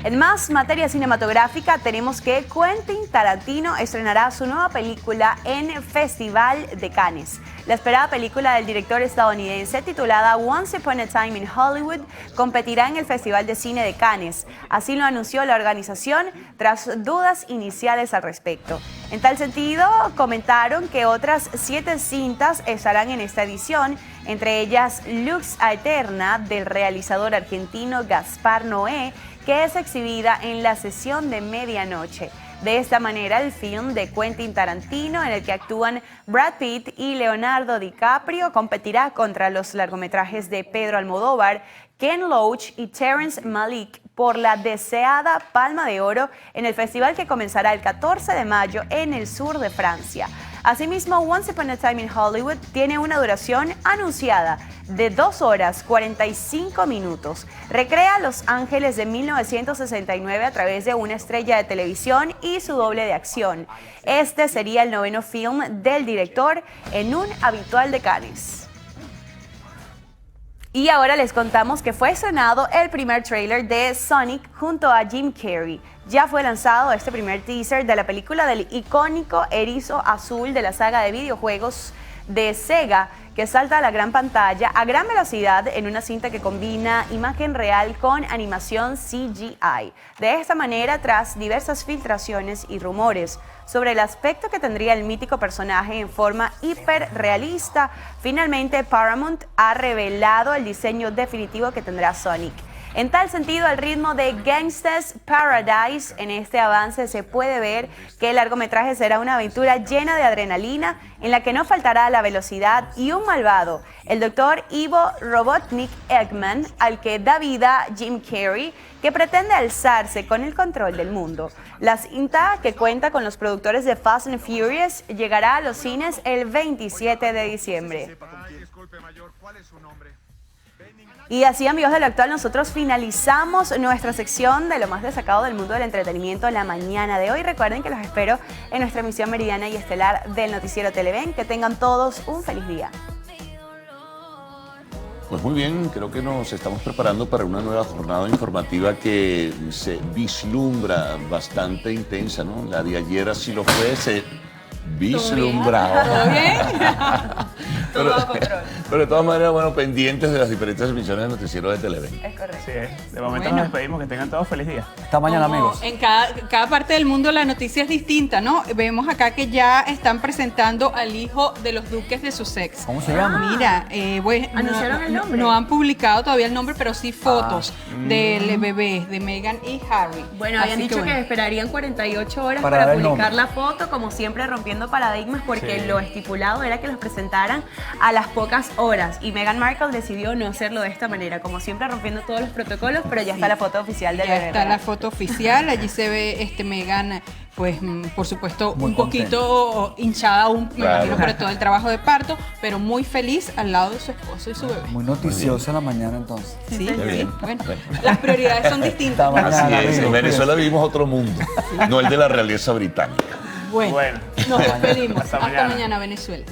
En más materia cinematográfica tenemos que Quentin Tarantino estrenará su nueva película en Festival de Cannes. La esperada película del director estadounidense, titulada Once Upon a Time in Hollywood, competirá en el Festival de Cine de Cannes. Así lo anunció la organización tras dudas iniciales al respecto. En tal sentido, comentaron que otras 7 cintas estarán en esta edición, entre ellas Lux Aeterna, del realizador argentino Gaspar Noé, que es exhibida en la sesión de medianoche. De esta manera, el film de Quentin Tarantino, en el que actúan Brad Pitt y Leonardo DiCaprio, competirá contra los largometrajes de Pedro Almodóvar, Ken Loach y Terrence Malick por la deseada Palma de Oro en el festival que comenzará el 14 de mayo en el sur de Francia. Asimismo, Once Upon a Time in Hollywood tiene una duración anunciada de 2 horas 45 minutos. Recrea Los Ángeles de 1969 a través de una estrella de televisión y su doble de acción. Este sería el 9º film del director en un habitual de Cannes. Y ahora les contamos que fue estrenado el primer tráiler de Sonic junto a Jim Carrey. Ya fue lanzado este primer teaser de la película del icónico erizo azul de la saga de videojuegos de Sega, que salta a la gran pantalla a gran velocidad en una cinta que combina imagen real con animación CGI. De esta manera, tras diversas filtraciones y rumores sobre el aspecto que tendría el mítico personaje en forma hiperrealista, finalmente Paramount ha revelado el diseño definitivo que tendrá Sonic. En tal sentido, al ritmo de Gangsta's Paradise, en este avance se puede ver que el largometraje será una aventura llena de adrenalina en la que no faltará la velocidad y un malvado, el Dr. Ivo Robotnik Eggman, al que da vida Jim Carrey, que pretende alzarse con el control del mundo. La cinta, que cuenta con los productores de Fast and Furious, llegará a los cines el 27 de diciembre. Y así, amigos de Lo Actual, nosotros finalizamos nuestra sección de lo más destacado del mundo del entretenimiento en la mañana de hoy. Recuerden que los espero en nuestra emisión meridiana y estelar del noticiero Televen. Que tengan todos un feliz día. Pues muy bien, creo que nos estamos preparando para una nueva jornada informativa que se vislumbra bastante intensa, ¿no? La de ayer así lo fue, se vislumbraba. ¿Todo bien? Todo bajo control. Pero de todas maneras, bueno, pendientes de las diferentes emisiones de Noticiero de Televen. Es correcto. Sí, de momento nos despedimos, que tengan todos feliz día. Hasta mañana, Como amigos. En cada parte del mundo la noticia es distinta, ¿no? Vemos acá que ya están presentando al hijo de los duques de Sussex. ¿Cómo se llama? Mira, bueno, ¿Anunciaron el nombre? no han publicado todavía el nombre, pero sí fotos del bebé, de Meghan y Harry. Bueno, habían Así dicho que bueno. esperarían 48 horas Para para dar el publicar nombre. la foto, como siempre rompiendo paradigmas, porque Sí. lo estipulado era que los presentaran a las pocas horas. Y Meghan Markle decidió no hacerlo de esta manera, como siempre rompiendo todos los protocolos, pero ya está la foto oficial del Ya bebé. está ¿verdad? la foto oficial, allí se ve Meghan, pues por supuesto Muy un poquito hinchada aún, me Claro. imagino, por todo el trabajo de parto, pero muy feliz al lado de su esposo y su bebé. Muy noticiosa la mañana entonces. Sí, Qué bien. bueno, las prioridades son distintas. Hasta mañana, Así es, amigos, en Venezuela vivimos otro mundo, no el de la realeza británica. Bueno, Bueno. nos despedimos. Hasta Hasta mañana. mañana, Venezuela.